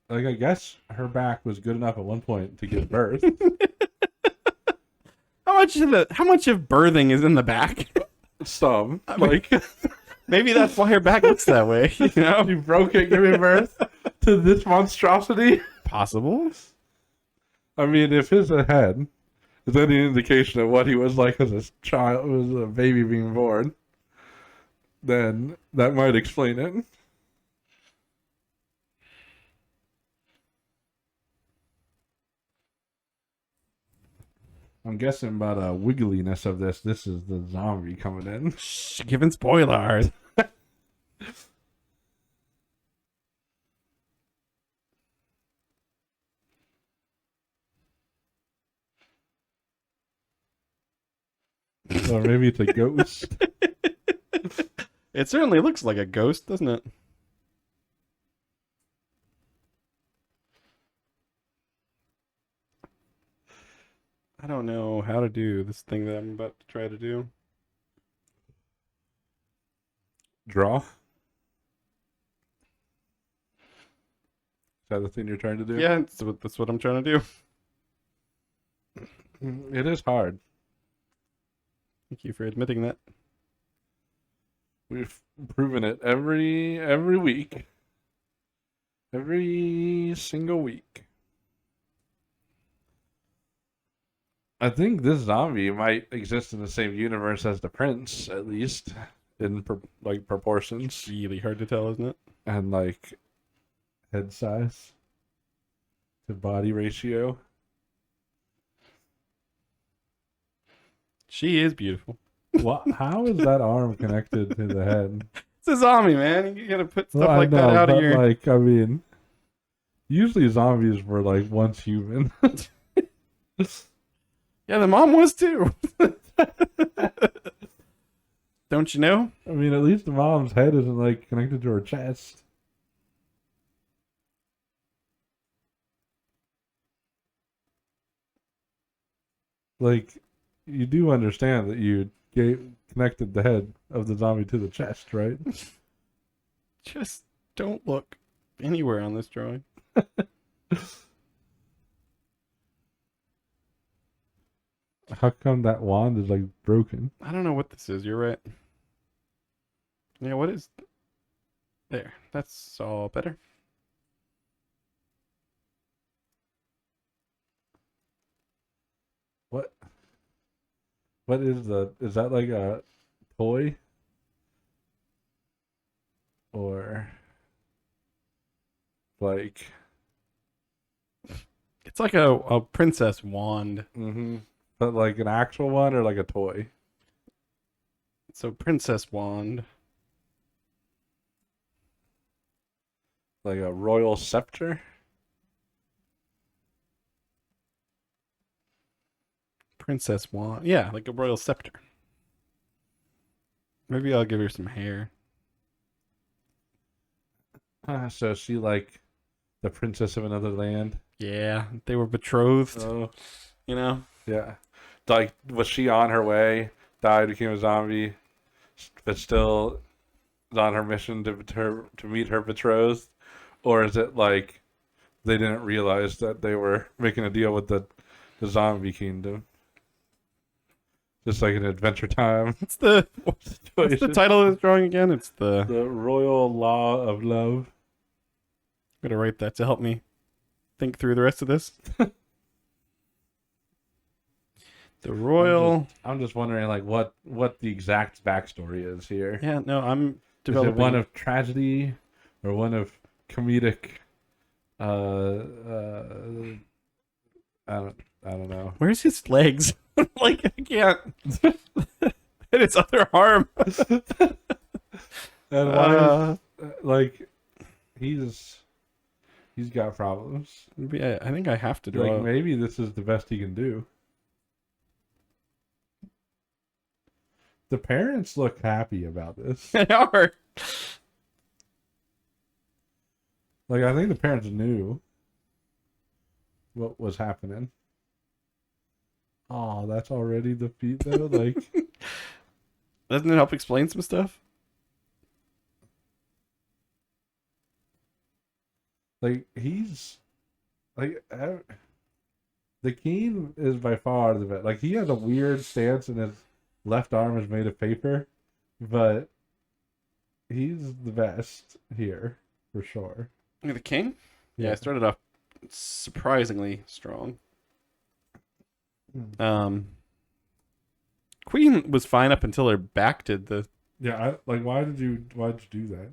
I guess her back was good enough at one point to give birth. How much of birthing is in the back? Some. I mean, Like, maybe that's why her back looks that way. You know, you broke it giving birth to this monstrosity. possible. I mean, if his head is any indication of what he was like as a child, as a baby being born, then that might explain it. I'm guessing by the wiggliness of this, this is the zombie coming in. Shh, giving spoilers. Or maybe it's a ghost. It certainly looks like a ghost, doesn't it? I don't know how to do this thing that I'm about to try to do. Draw. Is that the thing you're trying to do? Yeah, that's what I'm trying to do. It is hard. Thank you for admitting that. We've proven it every week. Every single week. I think this zombie might exist in the same universe as the prince, at least in proportions Really hard to tell, isn't it? and like head size to body ratio. She is beautiful. What? How is that arm connected to the head? It's a zombie, man. You gotta put stuff Well, I like that know, out of but your. like, I mean, usually zombies were like once human. Yeah, the mom was too. Don't you know? I mean, at least the mom's head isn't like connected to her chest. Like, you do understand that you connected the head of the zombie to the chest, right? Just don't look anywhere on this drawing. How come that wand is like broken? I don't know what this is. You're right. Yeah, what is. There. That's all better. What? What is the? Is that like a toy? Or like? It's like a princess wand. Mm-hmm. But like an actual one or like a toy? So, princess wand. Like a royal scepter? Princess wand. Yeah, like a royal scepter. Maybe I'll give her some hair. So she like the princess of another land? Yeah, they were betrothed, Oh, you know? yeah. Like, was she on her way, died, became a zombie, but still is on her mission to meet her betrothed? Or is it like they didn't realize that they were making a deal with the zombie kingdom? Just like an Adventure Time What's the situation. title of this drawing again? It's the. I'm The Royal Law of Love. gonna write that to help me think through the rest of this. The royal. I'm just wondering, like, what the exact backstory is here. Yeah, no, I'm Is developing. it one of tragedy or one of comedic? I don't know. Where's his legs? Like I can't. And his other arm. And why is, like he's got problems. Maybe I think I have to draw. Like maybe this is the best he can do. The parents look happy about this. They are. Like I think the parents knew what was happening. Oh, that's already the feet though. Like Doesn't it help explain some stuff? like he's like the king is by far the best. Like he has a weird stance and his left arm is made of paper, but he's the best here for sure. Look at the king. Yeah, I started off surprisingly strong. Queen was fine up until her back did the. Yeah, like why'd you do that?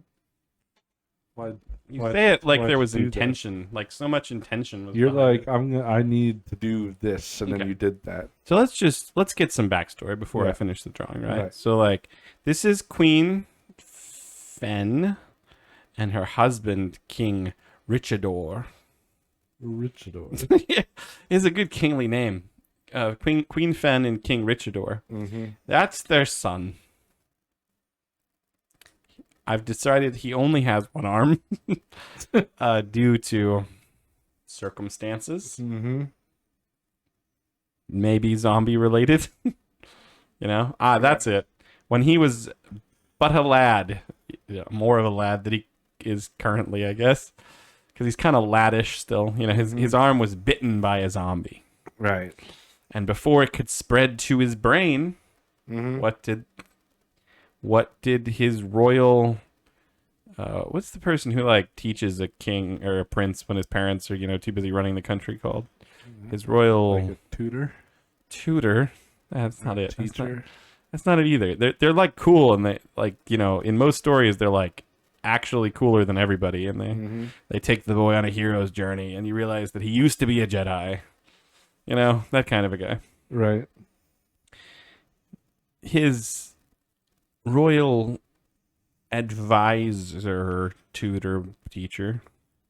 Why You why- say it like why'd there you was do that? intention, like so much intention was. You're behind like it. I need to do this, and Okay. then you did that. So let's get some backstory before I Yeah. finish the drawing, right? Right. So like this is Queen Fen and her husband King Richador. Richador. Yeah, it's a good kingly name. Queen Fen and King Richador. Mm-hmm. That's their son. I've decided he only has one arm due to circumstances, Mm-hmm. maybe zombie related. You know, that's it. When he was but a lad, more of a lad than he is currently, I guess, because he's kind of laddish still. You know, his arm was bitten by a zombie, Right. and before it could spread to his brain, Mm-hmm. what did his royal what's the person who like teaches a king or a prince when his parents are, you know, too busy running the country called? His royal Like a tutor. tutor. That's not it. Teacher. That's not it either. They're like cool, and they like, you know, in most stories they're like actually cooler than everybody, and Mm-hmm. they take the boy on a hero's journey, and you realize that he used to be a Jedi. You know, that kind of a guy. Right. his royal advisor, tutor, teacher.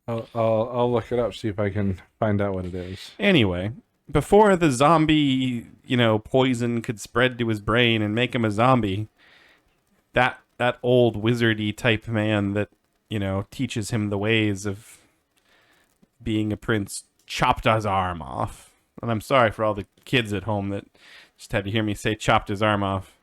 I'll look it up, see if I can find out what it is. Anyway, before the zombie, poison could spread to his brain and make him a zombie, that old wizardy type man that, teaches him the ways of being a prince chopped his arm off. And I'm sorry for all the kids at home that just had to hear me say chopped his arm off.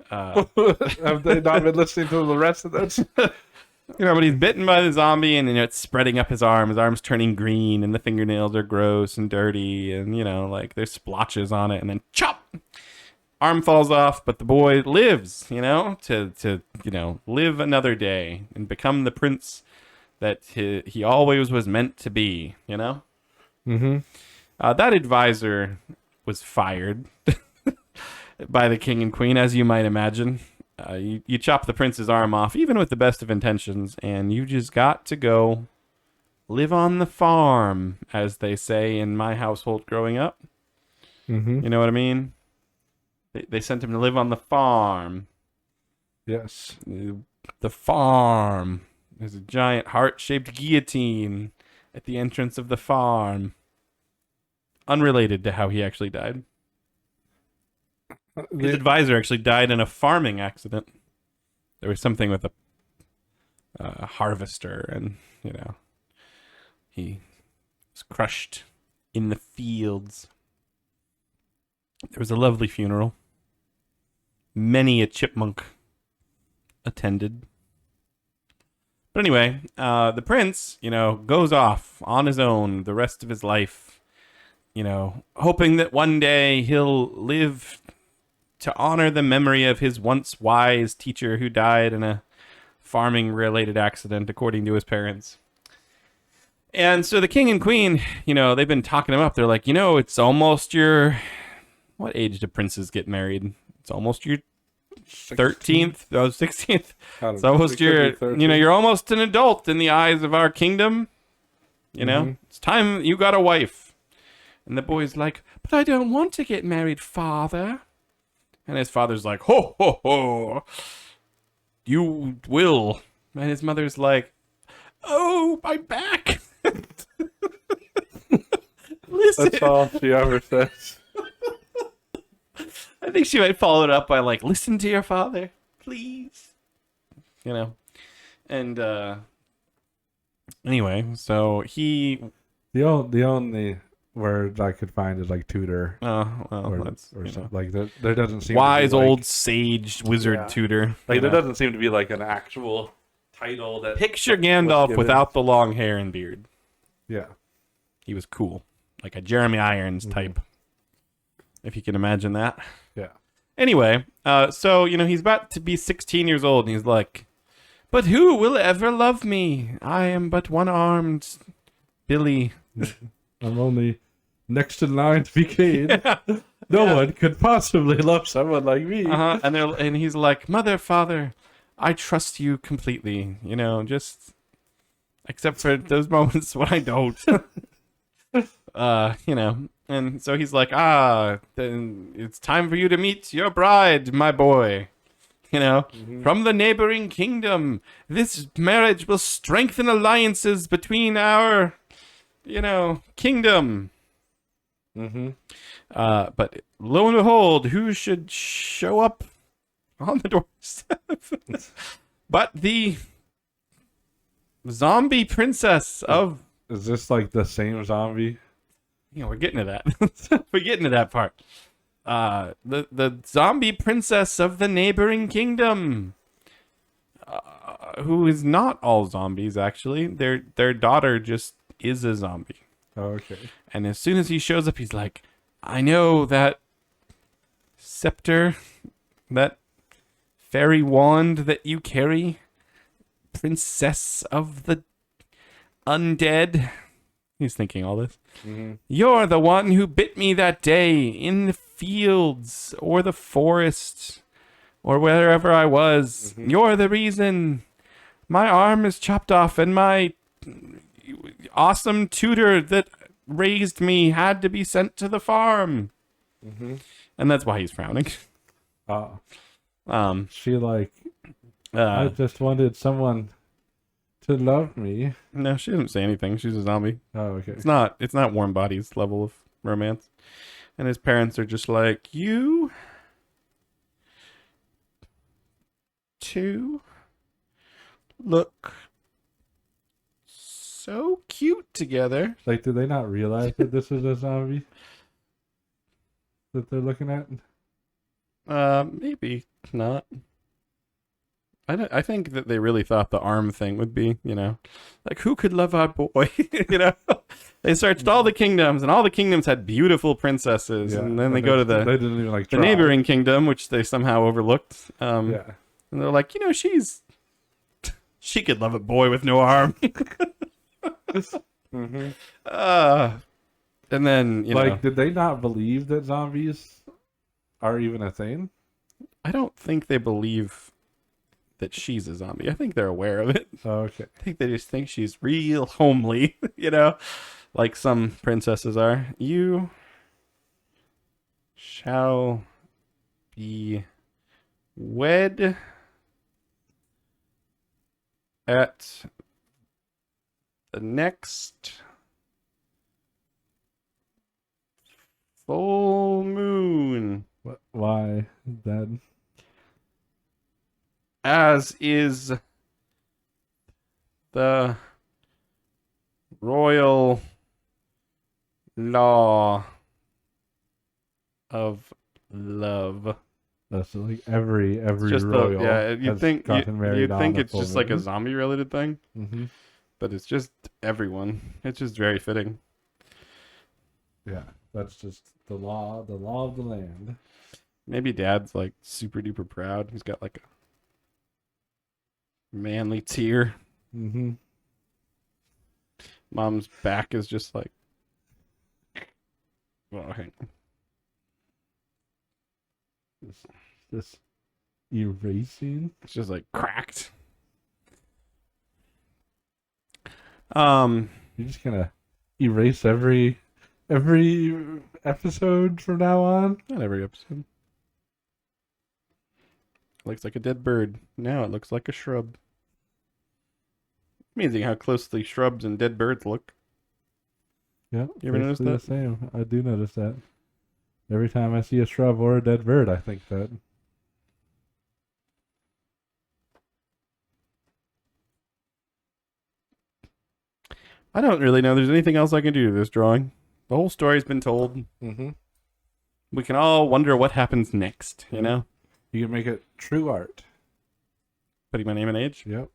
Have they not been listening to the rest of this? But he's bitten by the zombie, and it's spreading up his arm. His arm's turning green, and the fingernails are gross and dirty, and there's splotches on it, and then chop, arm falls off, but the boy lives, to live another day and become the prince that he always was meant to be. Mm-hmm. That advisor was fired by the king and queen, as you might imagine. You chop the prince's arm off, even with the best of intentions, and you just got to go live on the farm, as they say in my household growing up. Mm-hmm. You know what I mean? They sent him to live on the farm. Yes. The farm. There's a giant heart-shaped guillotine at the entrance of the farm. Unrelated to how he actually died. His advisor actually died in a farming accident. There was something with a harvester, and he was crushed in the fields. There was a lovely funeral. Many a chipmunk attended. But anyway, the prince, goes off on his own the rest of his life, hoping that one day he'll live to honor the memory of his once wise teacher who died in a farming-related accident, according to his parents. And so the king and queen, they've been talking him up. They're like, it's almost your... What age do princes get married? It's almost your 13th, 16th. It's almost you're almost an adult in the eyes of our kingdom. It's time you got a wife. And the boy's like, but I don't want to get married, father. And his father's like, ho, ho, ho. You will. And his mother's like, oh, my back. Listen. That's all she ever says. I think she might follow it up by like, listen to your father, please. And anyway, so he... The only word I could find is like tutor. Oh, well, or something like that. There doesn't seem wise to be, old sage wizard tutor. Like there doesn't seem to be like an actual title that. Picture Gandalf without the long hair and beard. Yeah, he was cool, like a Jeremy Irons type. If you can imagine that. Yeah. Anyway, so he's about to be 16 years old, and he's like, "But who will ever love me? I am but one-armed Billy. I'm only next in line to be king. No one could possibly love someone like me." And he's like, "Mother, father, I trust you completely. Just except for those moments when I don't." And so he's like, then it's time for you to meet your bride, my boy. From the neighboring kingdom. This marriage will strengthen alliances between our, kingdom. But lo and behold, who should show up on the doorstep? But the zombie princess of... Is this like the same zombie? We're getting to that. We're getting to that part. The zombie princess of the neighboring kingdom, who is not all zombies, actually. Their daughter just is a zombie. Oh, okay. And as soon as he shows up, he's like, I know that scepter, that fairy wand that you carry, princess of the undead. He's thinking all this. You're the one who bit me that day in the fields or the forest or wherever I was. You're the reason my arm is chopped off and my awesome tutor that raised me had to be sent to the farm. And that's why he's frowning. Oh, Um, she like, I just wanted someone to love me. no, she didn't say anything. She's a zombie. Oh, okay. It's not Warm Bodies level of romance. And his parents are just like, you two look so cute together. Like, do they not realize that this is a zombie that they're looking at? Maybe not. I think that they really thought the arm thing would be, like, who could love our boy? They searched all the kingdoms, and all the kingdoms had beautiful princesses, and then they go to they didn't even like the try. neighboring kingdom, which they somehow overlooked. Yeah. And they're like, she could love a boy with no arm. Mm-hmm. And then, Like, did they not believe that zombies are even a thing? I don't think they believe that she's a zombie. I think they're aware of it. Oh, okay. I think they just think she's real homely, like some princesses are. You shall be wed at the next full moon, Why, Dad? as is the royal law of love. That's like every Just royal. you'd think it's just like a zombie. zombie related thing, Mm-hmm. but it's just everyone. It's just very fitting. Yeah, that's just the law of the land. Maybe Dad's like super duper proud. He's got like a manly tear. Mm-hmm. Mom's back is just like, well, hang on. This erasing. It's just like cracked. You're just gonna erase every episode from now on. Not every episode. Looks like a dead bird. Now it looks like a shrub. Amazing how closely shrubs and dead birds look. Yeah, You ever notice basically that? the same. I do notice that. Every time I see a shrub or a dead bird, I think that. I don't really know there's anything else I can do to this drawing. The whole story's been told. Mm-hmm. We can all wonder what happens next, you know? You can make it true art. Putting my name and age. Yep.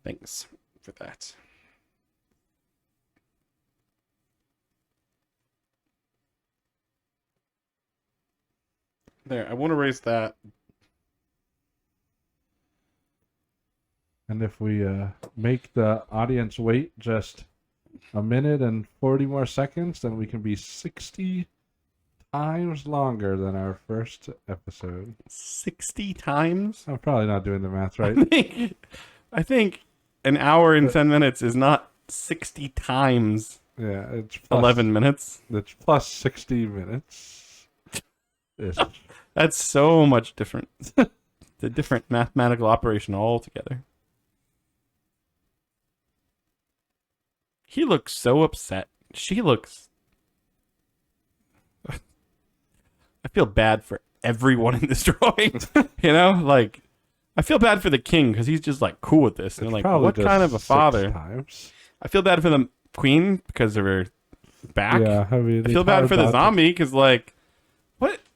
Thanks for that. There, I won't erase that. And if we make the audience wait just a minute and 40 more seconds, then we can be 60 times longer than our first episode. 60 times? I'm probably not doing the math right. I think an hour and 10 minutes is not 60 times Yeah, it's plus, 11 minutes. It's plus 60 minutes. That's so much different. It's a different mathematical operation altogether. He looks so upset. She looks... I feel bad for everyone in this drawing. Like, I feel bad for the king because he's just like cool with this. And they're like, what kind of a father? Times. I feel bad for the queen because of her back. Yeah, I mean, I feel bad for the zombie because, like,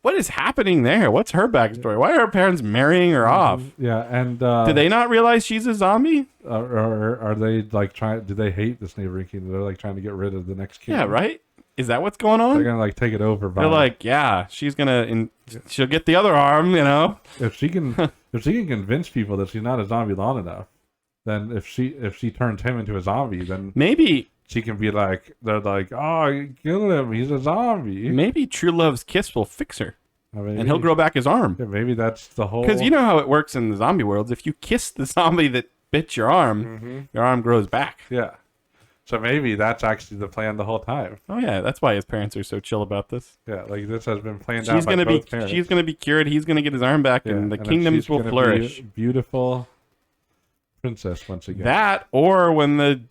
what is happening there? What's her backstory? Why are her parents marrying her off? Yeah, and Do they not realize she's a zombie? or are they like trying? Do they hate this neighboring kingdom? They're like trying to get rid of the next king. Yeah, right. Is that what's going on? They're gonna like take it over. They're like, yeah, she's gonna, she'll get the other arm, if she can convince people that she's not a zombie long enough, then if she turns him into a zombie, then Maybe she can be like, they're like, oh, you kill him, he's a zombie. True Love's kiss will fix her, Maybe, and he'll grow back his arm. Yeah, maybe that's the whole. Because you know how it works in the zombie worlds. If you kiss the zombie that bit your arm, your arm grows back. Yeah. So maybe that's actually the plan the whole time. Oh yeah, that's why his parents are so chill about this. Yeah, like this has been planned out by both parents. She's gonna be cured. He's gonna get his arm back, and the then kingdoms she's will gonna flourish. be a beautiful princess once again. That, or when the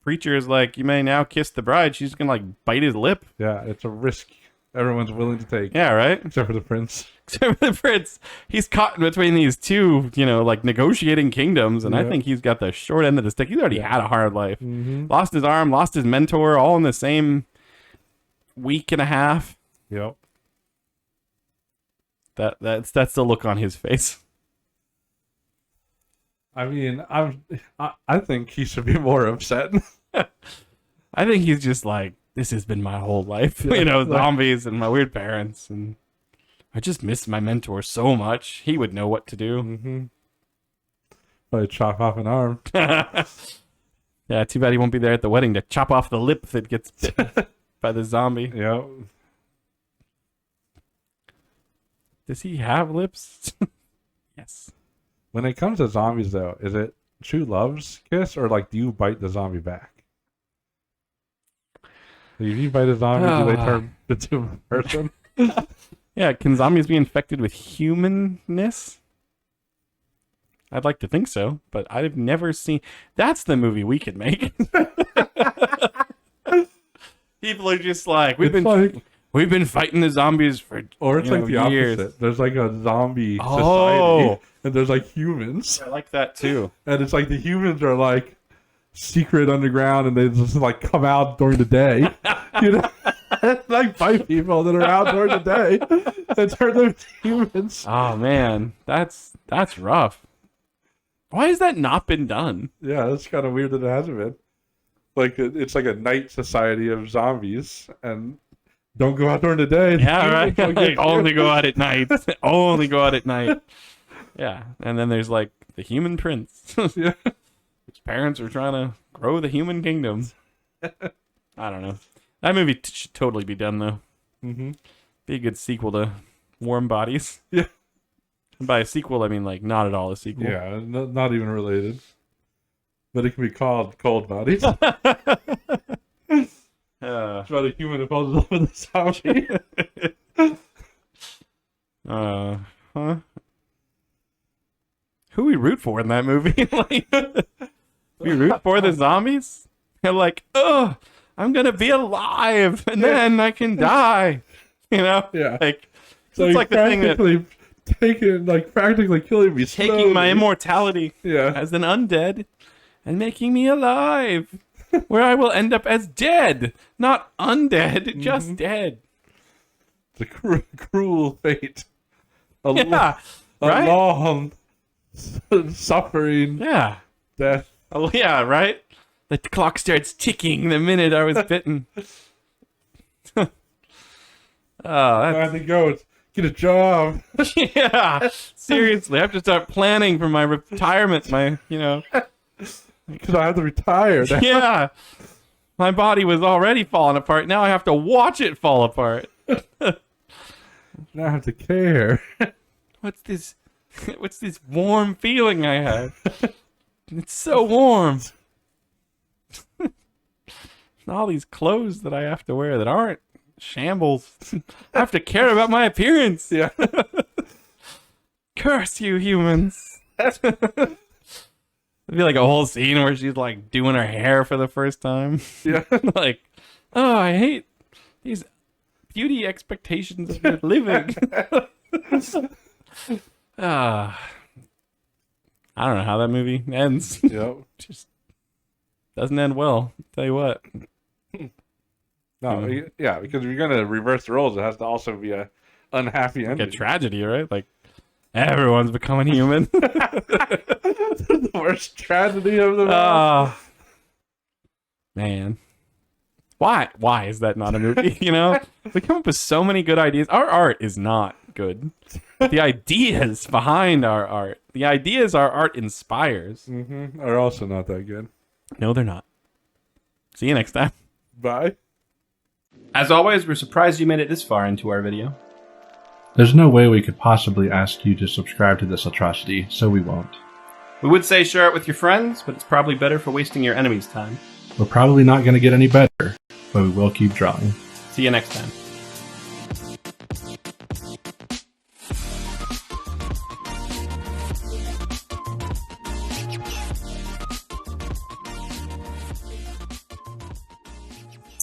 preacher is like, "You may now kiss the bride," she's gonna like bite his lip. Yeah, it's a risk everyone's willing to take. Yeah, right. Except for the prince. Except for the prince, he's caught in between these two, like negotiating kingdoms, and I Yeah. think he's got the short end of the stick. He's already Yeah. had a hard life. Mm-hmm. Lost his arm, lost his mentor, all in the same week and a half. Yep. That's the look on his face. I mean, I think he should be more upset. I think he's just like, this has been my whole life. Yeah, Zombies and my weird parents, and I just miss my mentor so much. He would know what to do. Mm-hmm. Probably chop off an arm. Yeah, too bad he won't be there at the wedding to chop off the lip that gets bitten by the zombie. Yep. Does he have lips? Yes. When it comes to zombies, though, is it true love's kiss, or like do you bite the zombie back? If you bite a zombie, do they turn into a person? Yeah, can zombies be infected with humanness? I'd like to think so, but I've never seen... That's the movie we could make. People are just like, we've been fighting the zombies for Or it's like the years. opposite. There's like a zombie Oh. society, and there's like humans. I like that too. And it's like the humans are like secret underground, and they just like come out during the day, like fight people that are out during the day and turn them into humans. Oh man, that's rough. Why has that not been done? Yeah, that's kind of weird that it hasn't been. Like it's like a night society of zombies, and don't go out during the day. Yeah, right. Don't get you. Only go out at night. Only go out at night. Yeah, and then there's like the human prince. Yeah. His parents are trying to grow the human kingdom. I don't know. That movie should totally be done though. Mm-hmm. Be a good sequel to Warm Bodies. Yeah. And by a sequel, I mean like not at all a sequel. Yeah, not even related. But it can be called Cold Bodies. It's about a human that falls in love with a zombie. Huh? Who we root for in that movie? Like, we root for the zombies? They're like, oh, I'm gonna be alive, and then I can die. Yeah. Like So it's like the thing that practically killing me. taking my slowly. immortality Yeah. as an undead and making me alive, where I will end up as dead, not undead, just dead. It's a cruel fate. A Yeah, a right? long suffering Yeah. death. Oh, yeah, right? The clock starts ticking the minute I was bitten. Oh, I have to go get a job. yeah. Seriously, I have to start planning for my retirement. Because I have to retire. Now. Yeah. My body was already falling apart. Now I have to watch it fall apart. Now I have to care. What's this warm feeling I have? It's so warm. And all these clothes that I have to wear that aren't shambles. I have to care about my appearance. Yeah. Curse you, humans. It'd be like a whole scene where she's like doing her hair for the first time. Yeah. Like, oh, I hate these beauty expectations of your living. I don't know how that movie ends. Yep. Just doesn't end well. Tell you what. No, yeah, because if you're gonna reverse the roles, it has to also be a unhappy Like ending. a tragedy, right? Like everyone's becoming human. The worst tragedy of them all. Oh, man. Why is that not a movie? We come up with so many good ideas. Our art is not good. The ideas behind our art, the ideas our art inspires. Are also not that good. No, they're not. See you next time. Bye. As always, we're surprised you made it this far into our video. There's no way we could possibly ask you to subscribe to this atrocity, so we won't. We would say share it with your friends, but it's probably better for wasting your enemy's time. We're probably not going to get any better, but we will keep drawing. See you next time.